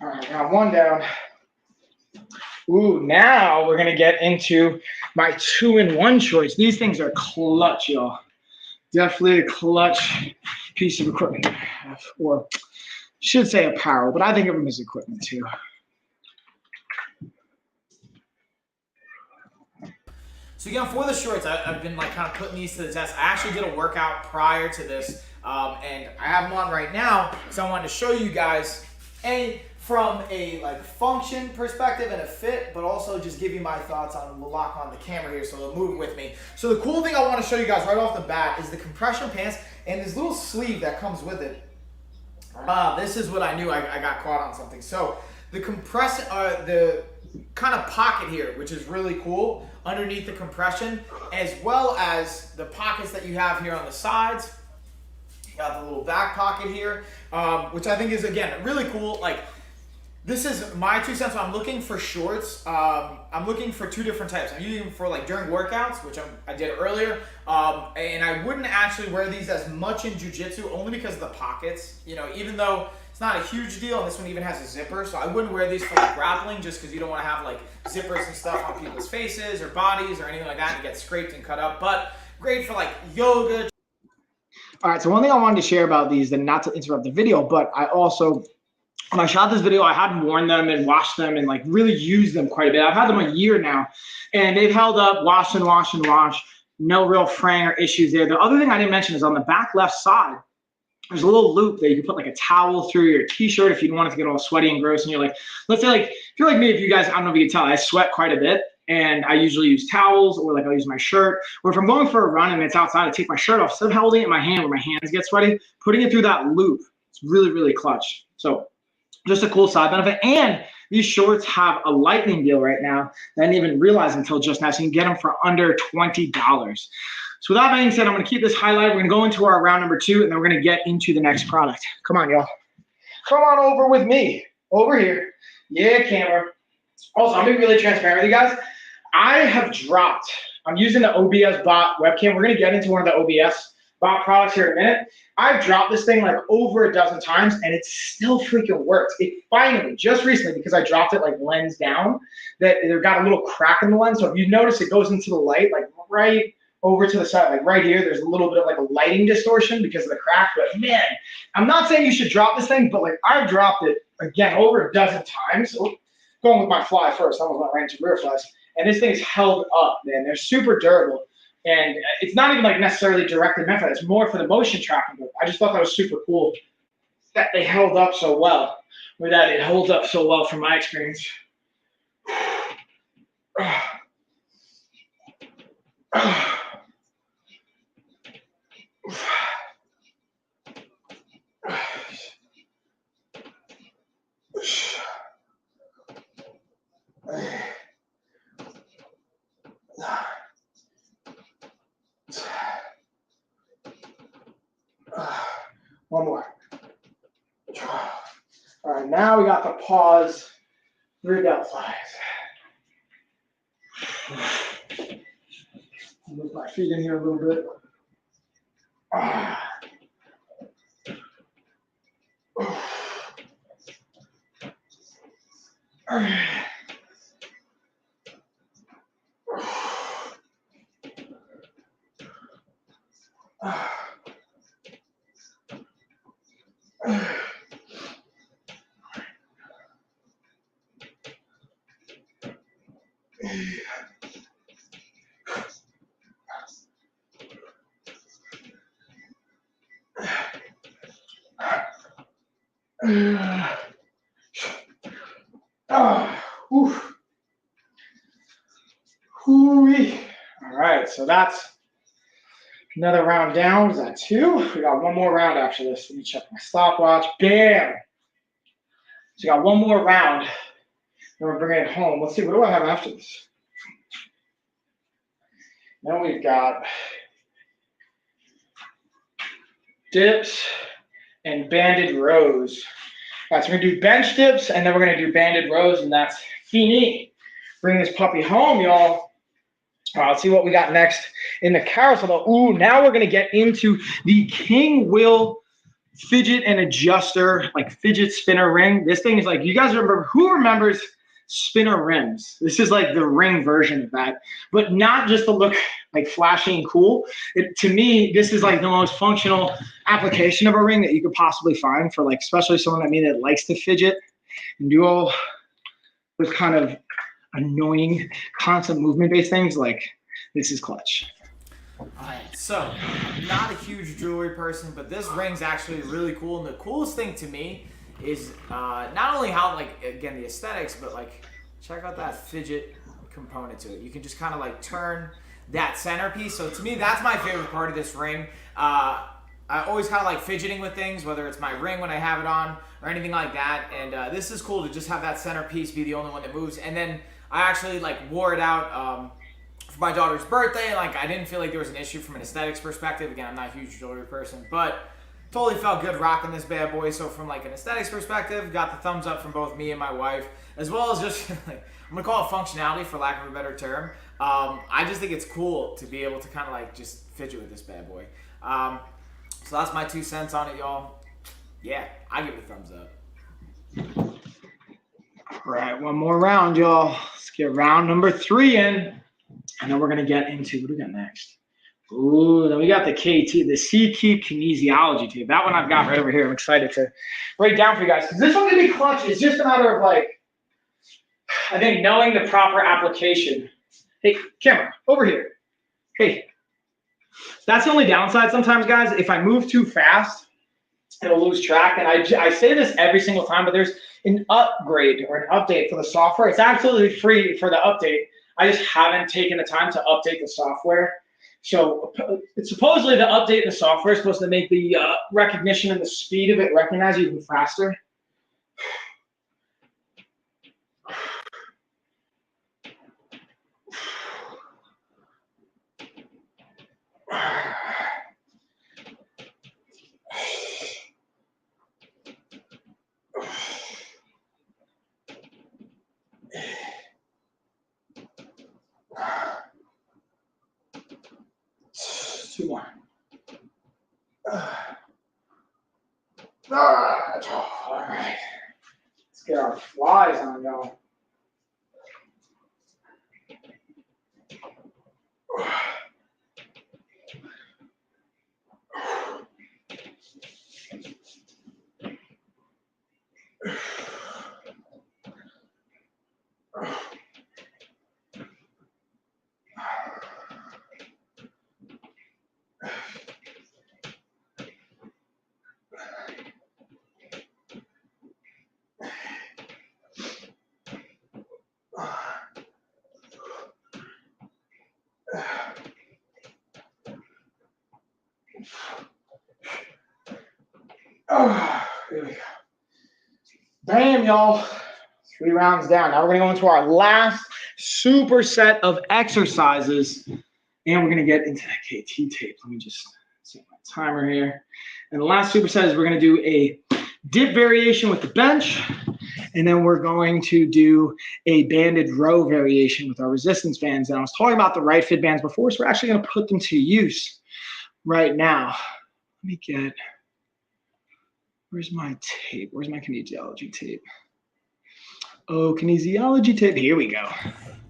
All right, now got one down. Ooh, now we're going to get into my 2-in-1 shorts. These things are clutch, y'all. Definitely a clutch piece of equipment. Or should say apparel, but I think of them as equipment too. So again, for the shorts, I've been like kind of putting these to the test. I actually did a workout prior to this, and I have them on right now because I wanted to show you guys from a like function perspective and a fit, but also just give you my thoughts on. We'll lock on the camera here so they'll move with me. So the cool thing I want to show you guys right off the bat is the compression pants and this little sleeve that comes with it. This is what I knew I got caught on something. So the the kind of pocket here, which is really cool underneath the compression, as well as the pockets that you have here on the sides. You got the little back pocket here, which I think is, again, really cool. Like, this is my 2 cents. So I'm looking for shorts. I'm looking for 2 different types. I'm using them for like during workouts, which I did earlier. And I wouldn't actually wear these as much in jiu-jitsu only because of the pockets. You know, even though it's not a huge deal, and this one even has a zipper, so I wouldn't wear these for like grappling just because you don't want to have like zippers and stuff on people's faces or bodies or anything like that and get scraped and cut up. But great for like yoga. All right, so one thing I wanted to share about these, and not to interrupt the video, but I also, when I shot this video, I hadn't worn them and washed them and like really used them quite a bit. I've had them a year now, and they've held up, wash and wash and wash. No real fraying or issues there. The other thing I didn't mention is on the back left side, there's a little loop that you can put like a towel through your t-shirt if you don't want it to get all sweaty and gross. And you're like, let's say like, if you're like me, if you guys, I don't know if you can tell, I sweat quite a bit. And I usually use towels, or like I'll use my shirt. Or if I'm going for a run and it's outside, I take my shirt off, instead of holding it in my hand where my hands get sweaty, putting it through that loop. It's really, really clutch. So just a cool side benefit. And these shorts have a lightning deal right now that I didn't even realize until just now. So you can get them for under $20. So with that being said, I'm going to keep this highlight. We're going to go into our round number 2, and then we're going to get into the next product. Come on, y'all. Come on over with me. Over here. Yeah, camera. Also, I'm being really transparent with you guys. I have dropped. I'm using the OBS bot webcam. We're going to get into one of the OBS bot products here in a minute. I've dropped this thing like over a dozen times, and it still freaking works. It finally, just recently, because I dropped it like lens down, that it got a little crack in the lens. So if you notice, it goes into the light like right over to the side, like right here. There's a little bit of like a lighting distortion because of the crack. But man, I'm not saying you should drop this thing, but like I've dropped it again over a dozen times. Going with my fly first, I almost went right into rear flies. And this thing's held up, man. They're super durable. And it's not even like necessarily directly meant for that. It's more for the motion tracking. But I just thought that was super cool that they held up so well. Or that it holds up so well from my experience. One more. All right, now we got the pause rear delt flies. Move my feet in here a little bit. All right, so that's another round down. Is that 2? We got one more round after this. Let me check my stopwatch. Bam! So we got one more round. Then we're bringing it home. Let's see, what do I have after this? Then we've got dips and banded rows. All right, so we're going to do bench dips, and then we're going to do banded rows, and that's fini. Bring this puppy home, y'all. Let's see what we got next in the carousel. Ooh, now we're going to get into the King Will fidget and adjuster, like fidget spinner ring. This thing is like, you guys remember, who remembers spinner rims? This is like the ring version of that, but not just to look like flashy and cool. To me, this is like the most functional application of a ring that you could possibly find for like, especially someone like me that likes to fidget and do all those kind of annoying constant movement based things. Like, this is clutch. Alright, so I'm not a huge jewelry person, but this ring's actually really cool. And the coolest thing to me is not only how, like, again, the aesthetics, but like, check out that fidget component to it. You can just kind of like turn that centerpiece. So to me, that's my favorite part of this ring. I always kind of like fidgeting with things, whether it's my ring when I have it on or anything like that. And this is cool to just have that centerpiece be the only one that moves. And then I actually like wore it out for my daughter's birthday, and like I didn't feel like there was an issue from an aesthetics perspective. Again, I'm not a huge jewelry person, but totally felt good rocking this bad boy. So from like an aesthetics perspective, got the thumbs up from both me and my wife, as well as just like, I'm gonna call it functionality for lack of a better term. I just think it's cool to be able to kind of like just fidget with this bad boy. So that's my 2 cents on it, y'all. Yeah, I give it a thumbs up. All right, one more round, y'all. Let's get round number 3 in. And then we're going to get into, what do we got next? Ooh, then we got the the C-Keep Kinesiology Tape. That one I've got right over here. I'm excited to write down for you guys. Because this one can be clutch. It's just a matter of like, I think knowing the proper application. Hey, camera, over here. Hey. That's the only downside sometimes, guys. If I move too fast, it'll lose track. And I say this every single time, but there's an upgrade or an update for the software. It's absolutely free for the update. I just haven't taken the time to update the software. So it's supposedly the update in the software is supposed to make the recognition and the speed of it recognize you even faster. Two more. All right. Let's get our flies on, y'all. Oh, here we go. Bam, y'all. 3 rounds down. Now we're going to go into our last super set of exercises, and we're going to get into that KT tape. Let me just set my timer here. And the last superset is we're going to do a dip variation with the bench, and then we're going to do a banded row variation with our resistance bands. And I was talking about the right fit bands before, so we're actually going to put them to use right now. Let me get, where's my tape? Where's my kinesiology tape? Oh, kinesiology tape. Here we go.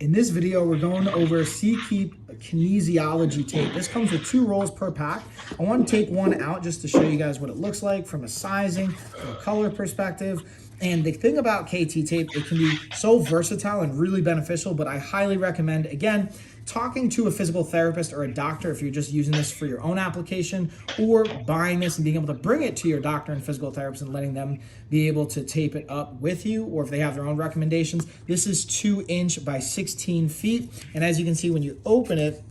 In this video, we're going over C-Keep Kinesiology Tape. This comes with 2 rolls per pack. I want to take one out just to show you guys what it looks like from a sizing, from a color perspective. And the thing about KT tape, it can be so versatile and really beneficial, but I highly recommend, again, talking to a physical therapist or a doctor if you're just using this for your own application, or buying this and being able to bring it to your doctor and physical therapist and letting them be able to tape it up with you, or if they have their own recommendations. This is 2 inch by 16 feet. And as you can see, when you open it,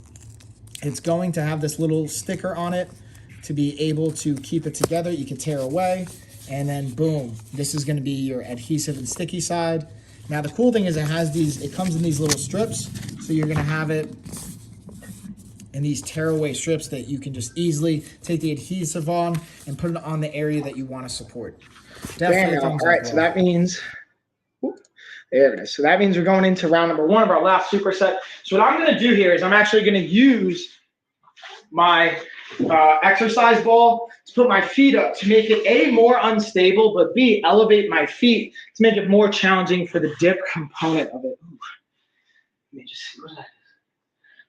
it's going to have this little sticker on it to be able to keep it together. You can tear away, and then boom, this is going to be your adhesive and sticky side. Now the cool thing is it comes in these little strips, so you're gonna have it in these tearaway strips that you can just easily take the adhesive on and put it on the area that you want to support. Definitely. All right, so that means, there it is. So that means we're going into round number 1 of our last superset. So what I'm gonna do here is I'm actually gonna use my exercise ball to put my feet up to make it A, more unstable, but B, elevate my feet to make it more challenging for the dip component of it. Ooh. Let me just see, what did I do?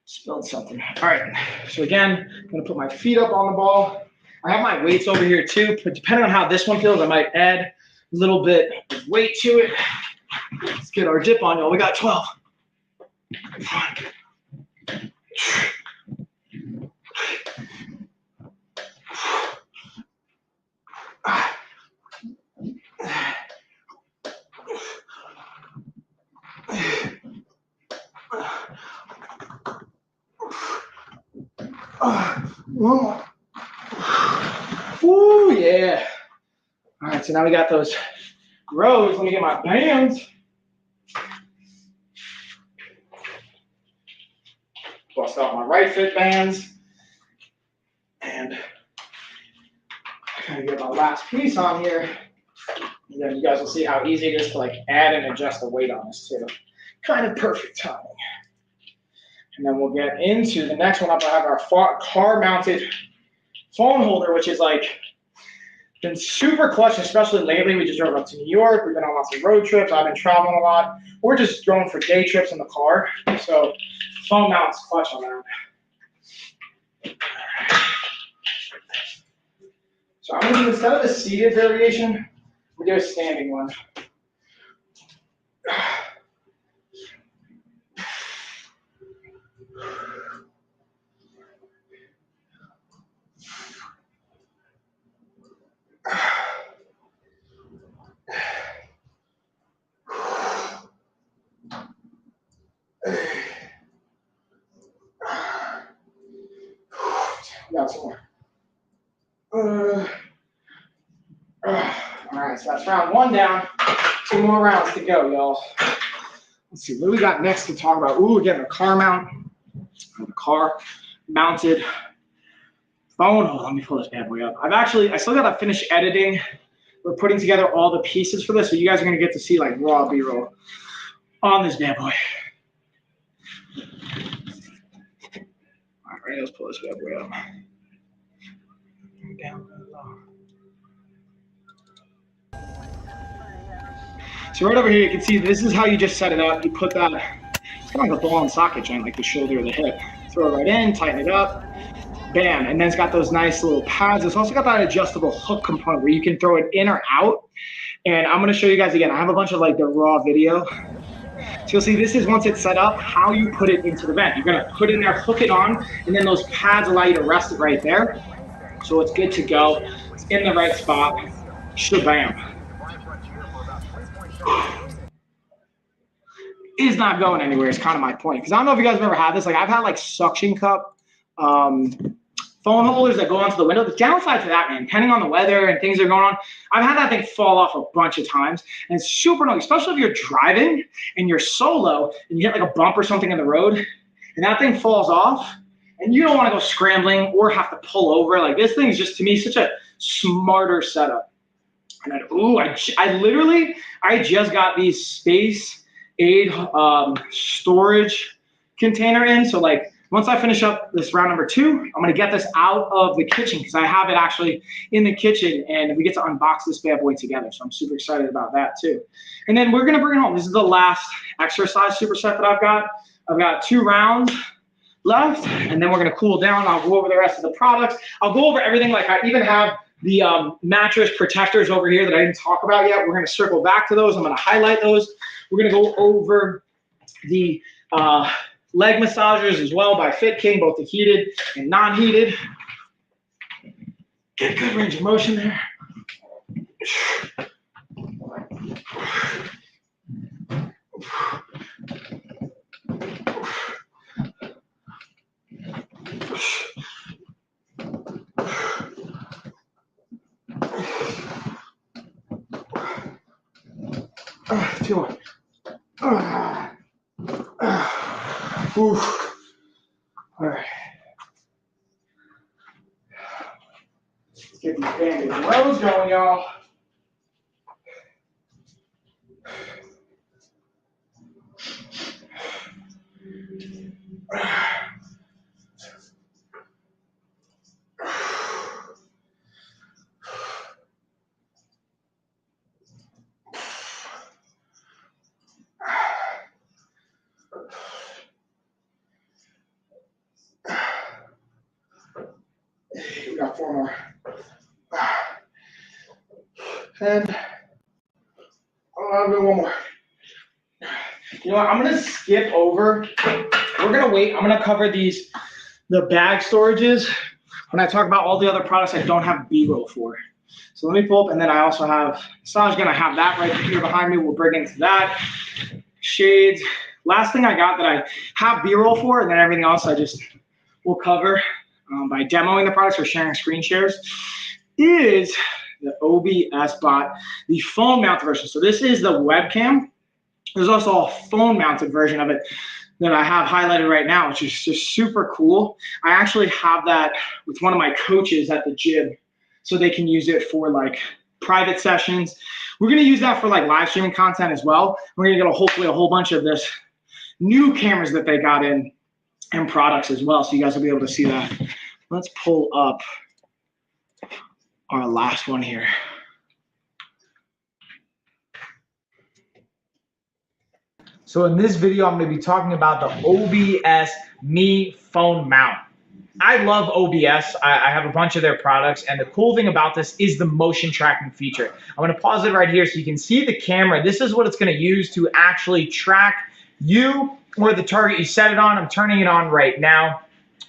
Spilled something. All right, so again, I'm gonna put my feet up on the ball. I have my weights over here too, but depending on how this one feels, I might add a little bit of weight to it. Let's get our dip on, y'all. We got 12. One more. Woo, yeah. All right, so now we got those rows. Let me get my bands. Bust out my right fit bands. And I'm gonna get my last piece on here. And then you guys will see how easy it is to like add and adjust the weight on this too. Kind of perfect timing. And then we'll get into the next one up. I have our car mounted phone holder, which is like been super clutch, especially lately. We just drove up to New York. We've been on lots of road trips. I've been traveling a lot. We're just going for day trips in the car. So phone mount's clutch on that. So I'm gonna do, instead of the seated variation, we do a standing one. Got some more. All right, so that's round one down. 2 more rounds to go, y'all. Let's see, what do we got next to talk about? Ooh, again, the car mount. The car mounted phone. Oh, let me pull this bad boy up. I still got to finish editing. We're putting together all the pieces for this, so you guys are going to get to see like raw B-roll on this bad boy. All right, let's pull this bad boy up. Down low. So right over here, you can see this is how you just set it up. You put that, it's kind of like a ball and socket joint, like the shoulder or the hip. Throw it right in, tighten it up, bam. And then it's got those nice little pads. It's also got that adjustable hook component where you can throw it in or out. And I'm gonna show you guys again. I have a bunch of like the raw video. So you'll see this is once it's set up, how you put it into the vent. You're gonna put it in there, hook it on, and then those pads allow you to rest it right there. So it's good to go. It's in the right spot. Shabam. Is not going anywhere is kind of my point. Because I don't know if you guys have ever had this. Like I've had like suction cup phone holders that go onto the window. The downside to that, man, depending on the weather and things that are going on, I've had that thing fall off a bunch of times. And it's super annoying, especially if you're driving and you're solo and you hit like a bump or something in the road and that thing falls off and you don't want to go scrambling or have to pull over. Like this thing is just, to me, such a smarter setup. And then, ooh, I just got these Space Aid storage container in. So like once I finish up this round number 2, I'm gonna get this out of the kitchen because I have it actually in the kitchen and we get to unbox this bad boy together. So I'm super excited about that too. And then we're gonna bring it home. This is the last exercise superset that I've got. I've got 2 rounds left and then we're gonna cool down. I'll go over the rest of the products. I'll go over everything. Like I even have the mattress protectors over here that I didn't talk about yet. We're gonna circle back to those. I'm gonna highlight those. We're gonna go over the leg massagers as well by Fit King, both the heated and non-heated. Get good range of motion there. Two more. All right. Let's get these bandage rows going, y'all. got 4 more. And I'll do 1 more. You know what? I'm gonna skip over. We're gonna wait. I'm gonna cover the bag storages when I talk about all the other products I don't have B-roll for. So let me pull up, and then I also have massage gun. I have that right here behind me. We'll bring into that. Shades. Last thing I got that I have B-roll for, and then everything else I just will cover by demoing the products or sharing screen shares, is the OBS bot, the phone mounted version. So this is the webcam. There's also a phone mounted version of it that I have highlighted right now, which is just super cool. I actually have that with one of my coaches at the gym, so they can use it for like private sessions. We're gonna use that for like live streaming content as well. We're gonna get hopefully a whole bunch of this new cameras that they got in and products as well, so you guys will be able to see that. Let's pull up our last one here. So in this video, I'm going to be talking about the OBS Me phone mount. I love OBS. I have a bunch of their products, and the cool thing about this is the motion tracking feature. I'm going to pause it right here so you can see the camera. This is what it's going to use to actually track you or the target you set it on. I'm turning it on right now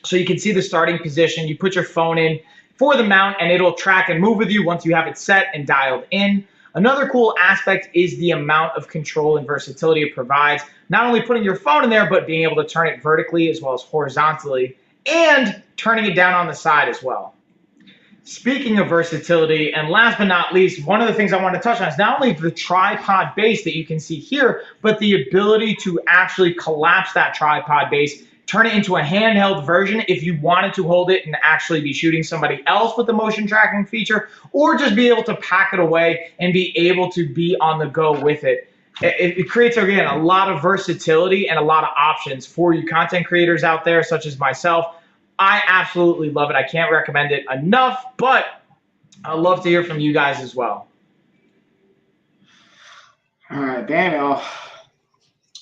so you can see the starting position. You put your phone in for the mount, and it'll track and move with you once you have it set and dialed in. Another cool aspect is the amount of control and versatility it provides. Not only putting your phone in there, but being able to turn it vertically as well as horizontally, and turning it down on the side as well. Speaking of versatility, and last but not least, one of the things I want to touch on is not only the tripod base that you can see here, but the ability to actually collapse that tripod base, turn it into a handheld version if you wanted to hold it and actually be shooting somebody else with the motion tracking feature, or just be able to pack it away and be able to be on the go with it. It creates, again, a lot of versatility and a lot of options for you content creators out there, such as myself. I absolutely love it. I can't recommend it enough, but I'd love to hear from you guys as well. All right, damn y'all.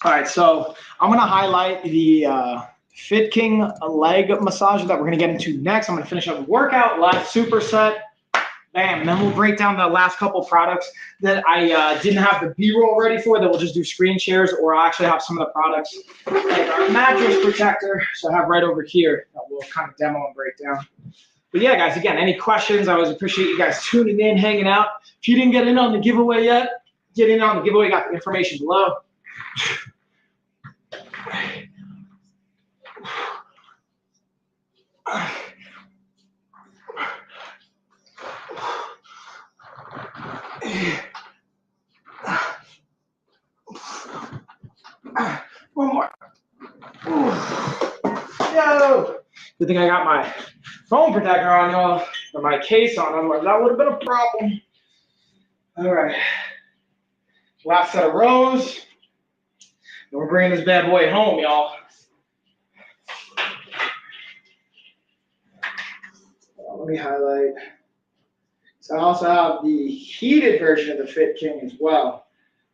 All right, so I'm gonna highlight the Fit King leg massager that we're gonna get into next. I'm gonna finish up the workout, last superset, bam, and then we'll break down the last couple products that I didn't have the B-roll ready for, that we'll just do screen shares, or I'll actually have some of the products like our mattress protector, so I have right over here that we'll kind of demo and break down. But yeah, guys, again, any questions? I always appreciate you guys tuning in, hanging out. If you didn't get in on the giveaway yet, get in on the giveaway, got the information below. One more. Yo! Good thing I got my phone protector on, y'all, or my case on, otherwise that would have been a problem. All right. Last set of rows. And we're bringing this bad boy home, y'all. Let me highlight. So I also have the heated version of the Fit King as well.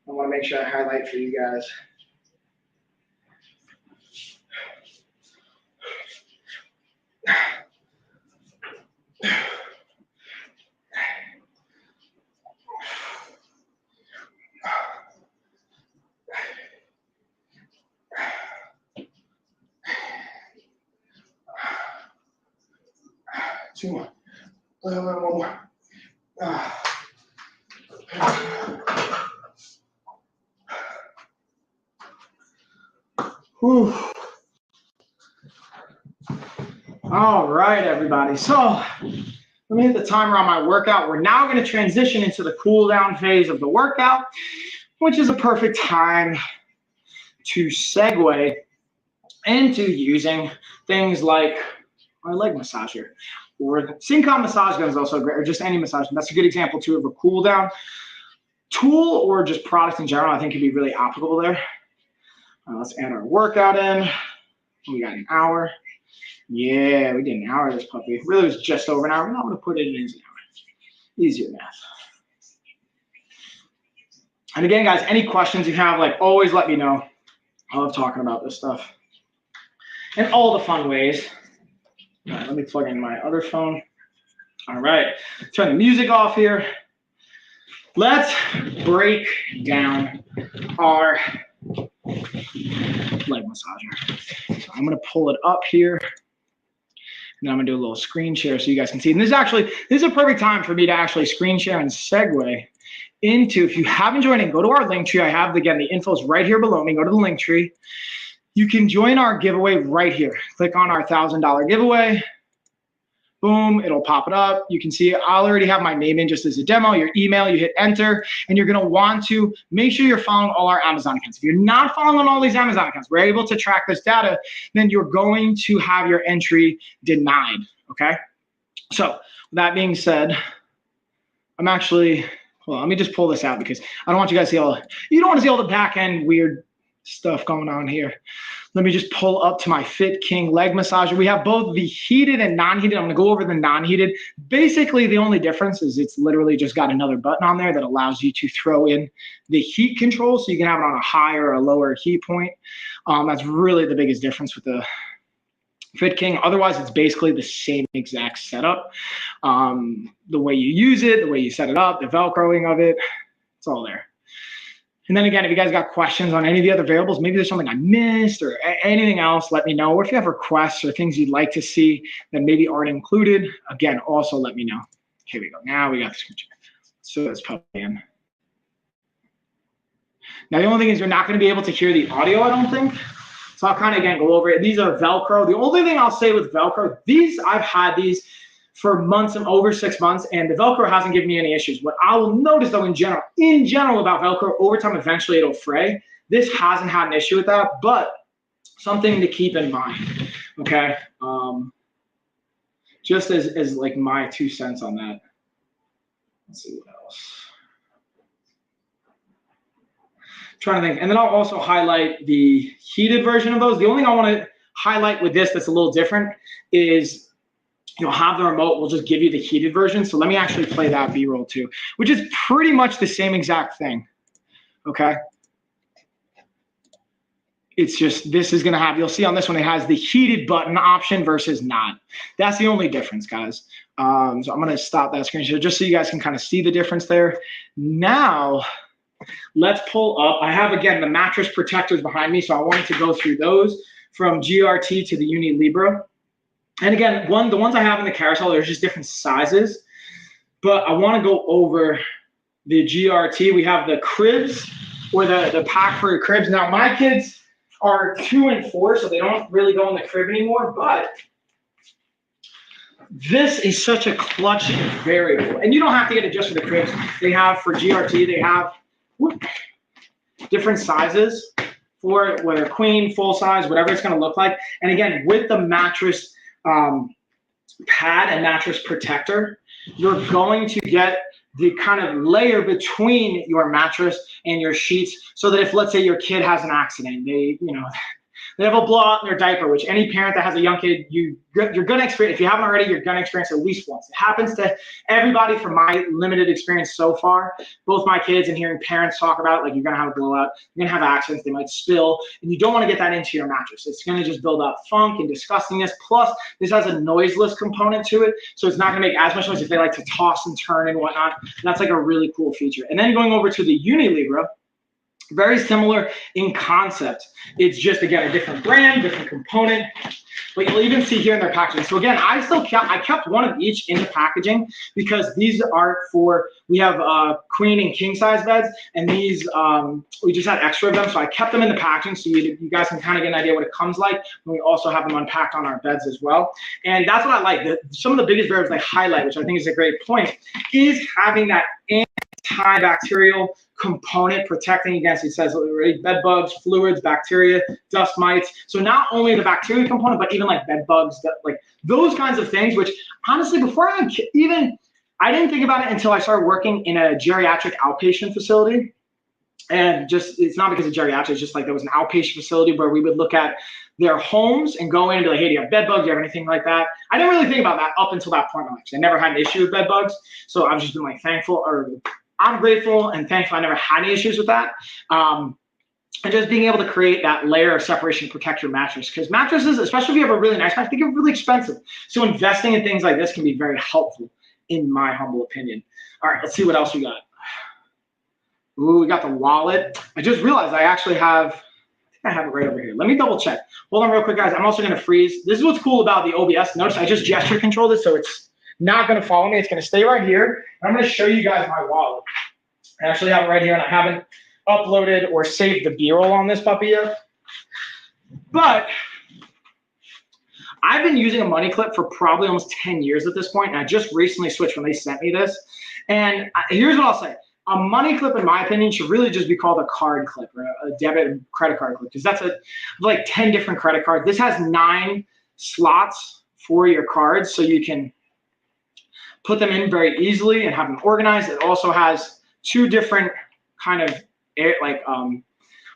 I want to make sure I highlight for you guys. Two more. One more. Whew. All right, everybody. So let me hit the timer on my workout. We're now going to transition into the cool down phase of the workout, which is a perfect time to segue into using things like our leg massager, or the Syncom massage gun is also great, or just any massage gun. That's a good example too of a cool down tool, or just product in general. I think could be really applicable there. Let's add our workout in. We got an hour. Yeah, we did an hour of this puppy. It really was just over an hour. I'm going to put it in as an hour. Easier math. And again, guys, any questions you have, like, always let me know. I love talking about this stuff in all the fun ways. All right, let me plug in my other phone. All right, turn the music off here. Let's break down our leg massager. So I'm gonna pull it up here. And I'm gonna do a little screen share so you guys can see. And this is a perfect time for me to actually screen share and segue into, if you haven't joined in, go to our link tree. I have, again, the info is right here below me. Go to the link tree. You can join our giveaway right here. Click on our $1,000 giveaway. Boom, it'll pop it up. You can see I'll already have my name in just as a demo, your email, you hit enter, and you're gonna want to make sure you're following all our Amazon accounts. If you're not following all these Amazon accounts, we're able to track this data, then you're going to have your entry denied, okay? So with that being said, I'm actually, well, let me just pull this out because I don't want you guys to see you don't want to see all the back end weird stuff going on here. Let me just pull up to my Fit King leg massager. We have both the heated and non-heated. I'm gonna go over the non-heated. Basically, the only difference is it's literally just got another button on there that allows you to throw in the heat control, so you can have it on a higher or a lower heat point. That's really the biggest difference with the Fit King. Otherwise, it's basically the same exact setup. The way you use it, the way you set it up, the Velcroing of it, it's all there. And then again, if you guys got questions on any of the other variables, maybe there's something I missed or anything else, let me know. Or if you have requests or things you'd like to see that maybe aren't included, again, also let me know. Here we go. Now we got the screen share. So let's pop it in. Now, the only thing is you're not going to be able to hear the audio, I don't think. So I'll kind of, again, go over it. These are Velcro. The only thing I'll say with Velcro, I've had these for months and over 6 months, and the Velcro hasn't given me any issues. What I will notice, though, in general about Velcro, over time, eventually it'll fray. This hasn't had an issue with that, but something to keep in mind, okay? Just as like my 2 cents on that. Let's see what else. Trying to think, and then I'll also highlight the heated version of those. The only thing I want to highlight with this that's a little different is you'll have the remote, we'll just give you the heated version. So let me actually play that B-roll too, which is pretty much the same exact thing, okay? It's just, this is gonna have, you'll see on this one, it has the heated button option versus not. That's the only difference, guys. So I'm gonna stop that screen share just so you guys can kind of see the difference there. Now, let's pull up, I have, again, the mattress protectors behind me, so I wanted to go through those from GRT to the Uni Libra. And again, the ones I have in the carousel, there's just different sizes, but I want to go over the GRT. We have the cribs, or the pack for your cribs. Now, my kids are 2 and 4, so they don't really go in the crib anymore, but this is such a clutch variable. And you don't have to get it just for the cribs. They have, for GRT, they have different sizes for it, whether queen, full size, whatever it's going to look like. And again, with the mattress pad and mattress protector, you're going to get the kind of layer between your mattress and your sheets, so that if, let's say, your kid has an accident, they have a blowout in their diaper, which any parent that has a young kid, you're going to experience. If you haven't already, you're going to experience at least once. It happens to everybody from my limited experience so far, both my kids and hearing parents talk about it, like, you're going to have a blowout, you're going to have accidents, they might spill, and you don't want to get that into your mattress. It's going to just build up funk and disgustingness. Plus, this has a noiseless component to it, so it's not going to make as much noise if they like to toss and turn and whatnot. And that's like a really cool feature. And then going over to the Uni Libra, very similar in concept. It's just, again, a different brand, different component, but you'll even see here in their packaging. So again, I kept one of each in the packaging because these are for, we have queen and king size beds, and these, we just had extra of them, so I kept them in the packaging so you guys can kind of get an idea what it comes like. And we also have them unpacked on our beds as well. And that's what I like. Some of the biggest variables I highlight, which I think is a great point, is having that antibacterial component protecting against, it says, bed bugs, fluids, bacteria, dust mites. So not only the bacteria component, but even like bed bugs, like those kinds of things, which honestly, before I didn't think about it until I started working in a geriatric outpatient facility. And just, it's not because of geriatrics, it's just like there was an outpatient facility where we would look at their homes and go in and be like, hey, do you have bed bugs? Do you have anything like that? I didn't really think about that up until that point in my life. I never had an issue with bed bugs. So I've just been like I'm grateful and thankful I never had any issues with that. And just being able to create that layer of separation to protect your mattress. Because mattresses, especially if you have a really nice mattress, they get really expensive. So investing in things like this can be very helpful. in my humble opinion. All right, let's see what else we got. Ooh, we got the wallet. I just realized I actually have, I have it right over here. Let me double check. Hold on real quick, guys. I'm also going to freeze. This is what's cool about the OBS. Notice I just gesture controlled it, so it's not going to follow me. It's going to stay right here. I'm going to show you guys my wallet. I actually have it right here, and I haven't uploaded or saved the B-roll on this puppy yet. But I've been using a money clip for probably almost 10 years at this point, and I just recently switched when they sent me this. And here's what I'll say. A money clip, in my opinion, should really just be called a card clip or a debit and credit card clip, because that's like 10 different credit cards. This has 9 slots for your cards, so you can put them in very easily and have them organized. It also has 2 different kind of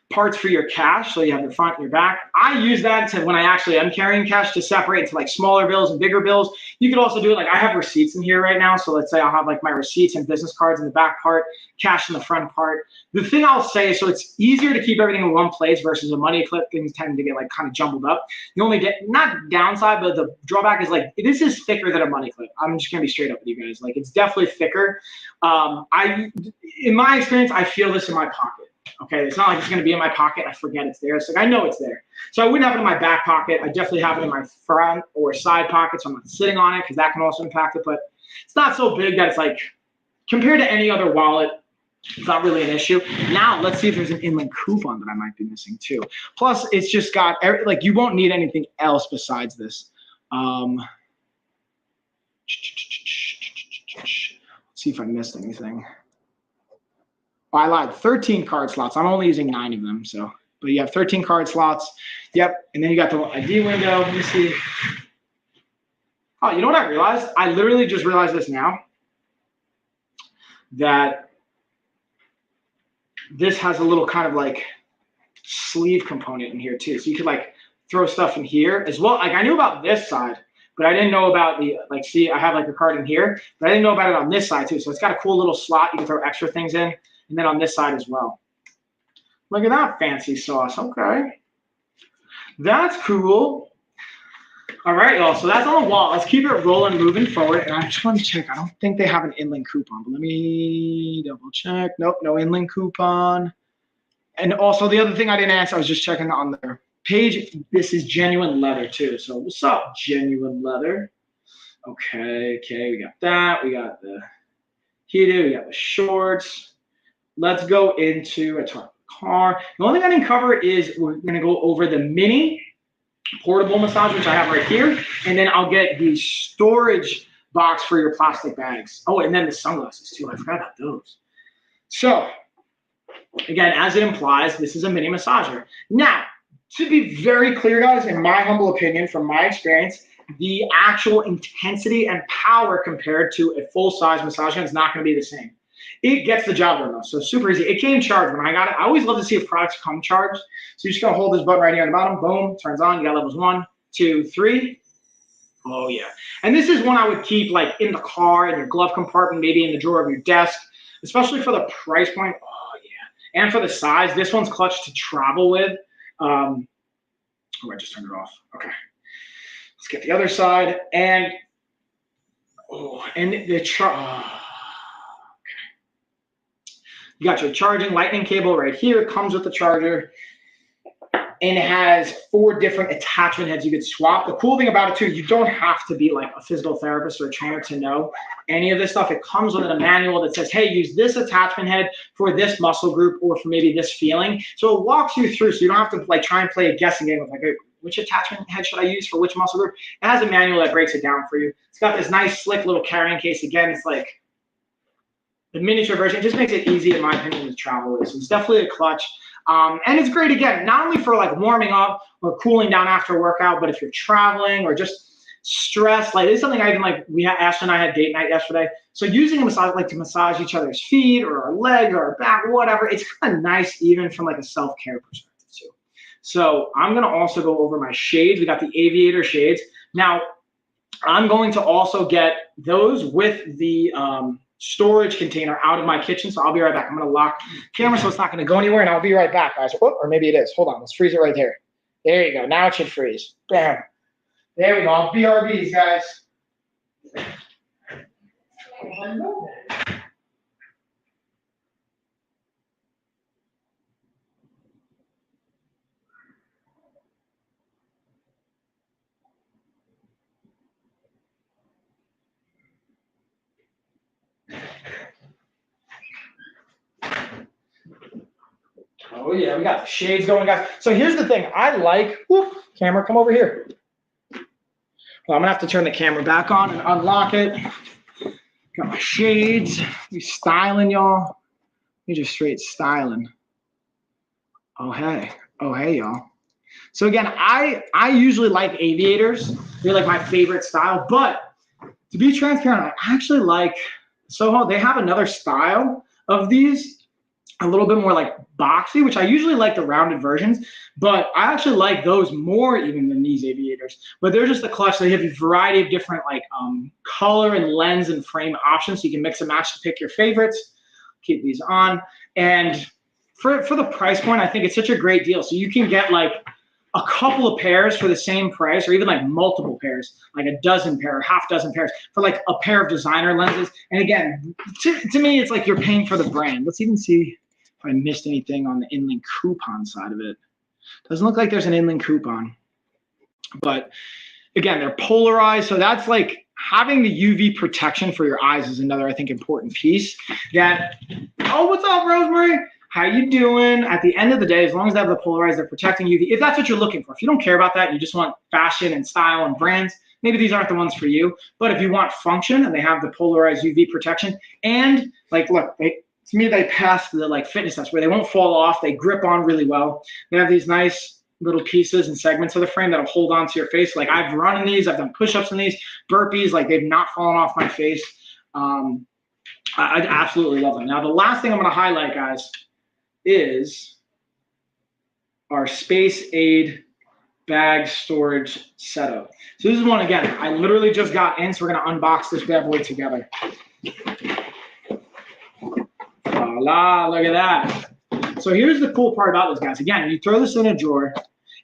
parts for your cash, so you have your front and your back. I use that to, when I actually am carrying cash, to separate into like smaller bills and bigger bills. You could also do it like, I have receipts in here right now, so let's say I'll have like my receipts and business cards in the back part, cash in the front part. The thing I'll say, so it's easier to keep everything in one place versus a money clip. Things tend to get like kind of jumbled up. The only not downside, but the drawback is like, this is thicker than a money clip. I'm just gonna be straight up with you guys. Like, it's definitely thicker. In my experience, I feel this in my pocket. Okay, it's not like it's going to be in my pocket. I forget it's there. It's like I know it's there. So I wouldn't have it in my back pocket. I definitely have it in my front or side pocket, so I'm not sitting on it, because that can also impact it. But it's not so big that it's like, compared to any other wallet, it's not really an issue. Now let's see if there's an inland coupon that I might be missing too. Plus, it's just got like, you won't need anything else besides this. Let's see if I missed anything. I lied, 13 card slots. I'm only using 9 of them, so, but you have 13 card slots. Yep, and then you got the ID window. Let me see. Oh, you know what I realized? I literally just realized this now, that this has a little kind of like sleeve component in here too. So you could like throw stuff in here as well. Like, I knew about this side, but I didn't know about the, like, see, I have like a card in here, but I didn't know about it on this side too. So it's got a cool little slot. You can throw extra things in. And then on this side as well. Look at that fancy sauce. Okay. That's cool. All right, y'all. So that's on the wall. Let's keep it rolling, moving forward. And I just want to check. I don't think they have an inland coupon, but let me double check. Nope, no inland coupon. And also the other thing I didn't answer, I was just checking on their page. This is genuine leather too. So what's up, genuine leather? Okay, we got that. We got the heated. We got the shorts. Let's go into a car. The only thing I didn't cover is we're going to go over the mini portable massage, which I have right here. And then I'll get the storage box for your plastic bags. Oh, and then the sunglasses too. I forgot about those. So, again, as it implies, this is a mini massager. Now, to be very clear, guys, in my humble opinion, from my experience, the actual intensity and power compared to a full-size massage gun is not going to be the same. It gets the job done though, so super easy. It came charged when I got it. I always love to see if products come charged. So you're just gonna hold this button right here on the bottom, boom, turns on. You got levels 1, 2, 3. Oh yeah. And this is one I would keep like in the car, in your glove compartment, maybe in the drawer of your desk, especially for the price point. Oh yeah. And for the size, this one's clutch to travel with. Oh, I just turned it off. Okay. Let's get the other side. And you got your charging lightning cable right here. It comes with the charger. And it has 4 different attachment heads you could swap. The cool thing about it too, you don't have to be like a physical therapist or a trainer to know any of this stuff. It comes with a manual that says, hey, use this attachment head for this muscle group or for maybe this feeling. So it walks you through, so you don't have to like try and play a guessing game of like, which attachment head should I use for which muscle group? It has a manual that breaks it down for you. It's got this nice slick little carrying case. Again, it's like the miniature version. It just makes it easy, in my opinion, to travel with. So it's definitely a clutch. And it's great, again, not only for like warming up or cooling down after a workout, but if you're traveling or just stressed, like it's something I even like, Ashley and I had date night yesterday. So using a massage, like to massage each other's feet or our legs or our back, whatever, it's kind of nice even from like a self-care perspective too. So I'm going to also go over my shades. We got the aviator shades. Now I'm going to also get those with the, storage container out of my kitchen. So I'll be right back. I'm going to lock the camera so it's not going to go anywhere, and I'll be right back, guys. Or maybe it is. Hold on. Let's freeze it right there. There you go. Now it should freeze. Bam. There we go. BRBs, guys. Oh yeah, we got the shades going, guys. So here's the thing. I like, whoop, camera, come over here. Well, I'm gonna have to turn the camera back on and unlock it. Got my shades. We styling, y'all. We just straight styling. Oh hey, y'all. So again, I usually like aviators. They're like my favorite style, but to be transparent, I actually like Soho. They have another style of these, a little bit more like boxy, which I usually like the rounded versions, but I actually like those more even than these aviators. But they're just the clutch. They have a variety of different like color and lens and frame options, so you can mix and match to pick your favorites. Keep these on, and for the price point, I think it's such a great deal. So you can get like a couple of pairs for the same price, or even like multiple pairs, like a dozen pair, half dozen pairs for like a pair of designer lenses. And again, to me, it's like you're paying for the brand. Let's even see if I missed anything on the inlink coupon side of it. Doesn't look like there's an inlink coupon, but again, they're polarized. So that's like having the UV protection for your eyes is another, I think, important piece. That, oh, what's up, Rosemary? How you doing? At the end of the day, as long as they have the polarized, they're protecting UV. If that's what you're looking for, if you don't care about that, you just want fashion and style and brands, maybe these aren't the ones for you. But if you want function and they have the polarized UV protection, and like, look, to me, they pass the like fitness test where they won't fall off. They grip on really well. They have these nice little pieces and segments of the frame that'll hold on to your face. Like I've run in these, I've done push-ups in these, burpees, like they've not fallen off my face. I absolutely love them. Now, the last thing I'm gonna highlight, guys, is our Space Aid bag storage setup. So this is one, again, I literally just got in, so we're gonna unbox this bad boy together. Voila, look at that. So here's the cool part about this, guys. Again, you throw this in a drawer,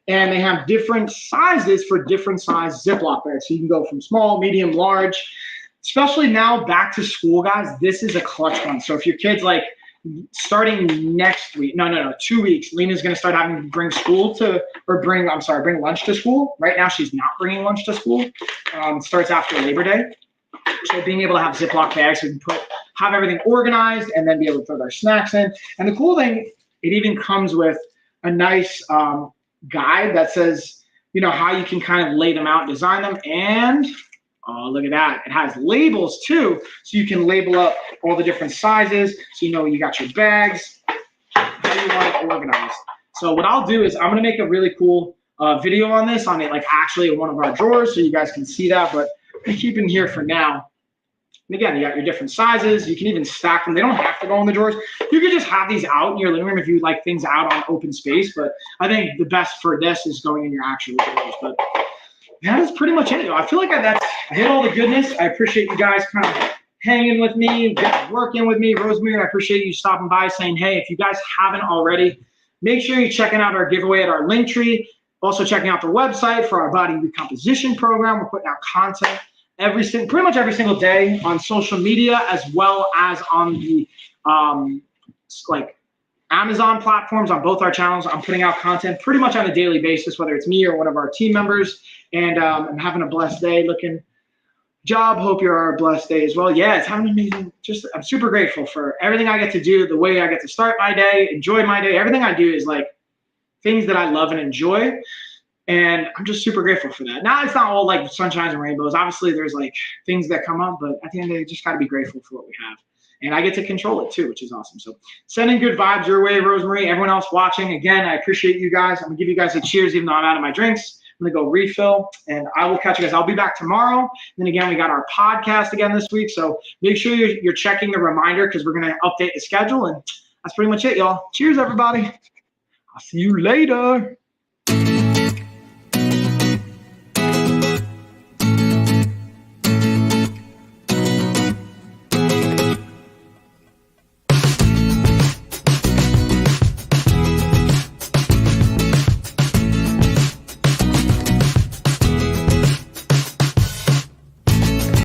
and they have different sizes for different size Ziploc bags. So you can go from small, medium, large. Especially now, back to school, guys, this is a clutch one. So if your kid's like, starting next week, no, 2 weeks, Lena's gonna start having to bring bring lunch to school. Right now, she's not bringing lunch to school. It starts after Labor Day. So being able to have Ziploc bags, so we can have everything organized and then be able to throw our snacks in. And the cool thing, it even comes with a nice guide that says, you know, how you can kind of lay them out, design them, and oh, look at that. It has labels too, so you can label up all the different sizes, so you know you got your bags, how you want it organized. So what I'll do is I'm gonna make a really cool video on this, on it like actually in one of our drawers, so you guys can see that, but I'm keeping here for now. And again, you got your different sizes. You can even stack them. They don't have to go in the drawers. You can just have these out in your living room if you like things out on open space, but I think the best for this is going in your actual drawers. But that is pretty much it. I feel like I hit all the goodness. I appreciate you guys kind of hanging with me, working with me. Rosemary, I appreciate you stopping by, saying, hey, if you guys haven't already, make sure you're checking out our giveaway at our link tree. Also checking out the website for our body recomposition program. We're putting out content pretty much every single day on social media, as well as on the like Amazon platforms on both our channels. I'm putting out content pretty much on a daily basis, whether it's me or one of our team members. And I'm having a blessed day. Job. Hope you're a blessed day as well. Yeah, it's having an amazing. I'm super grateful for everything I get to do, the way I get to start my day, enjoy my day. Everything I do is like things that I love and enjoy. And I'm just super grateful for that. Now, it's not all like sunshines and rainbows. Obviously, there's like things that come up, but at the end of the day, just got to be grateful for what we have. And I get to control it too, which is awesome. So sending good vibes your way, Rosemary. Everyone else watching, again, I appreciate you guys. I'm going to give you guys a cheers, even though I'm out of my drinks. I'm going to go refill, and I will catch you guys. I'll be back tomorrow. Then again, we got our podcast again this week. So make sure you're checking the reminder, because we're going to update the schedule. And that's pretty much it, y'all. Cheers, everybody. I'll see you later.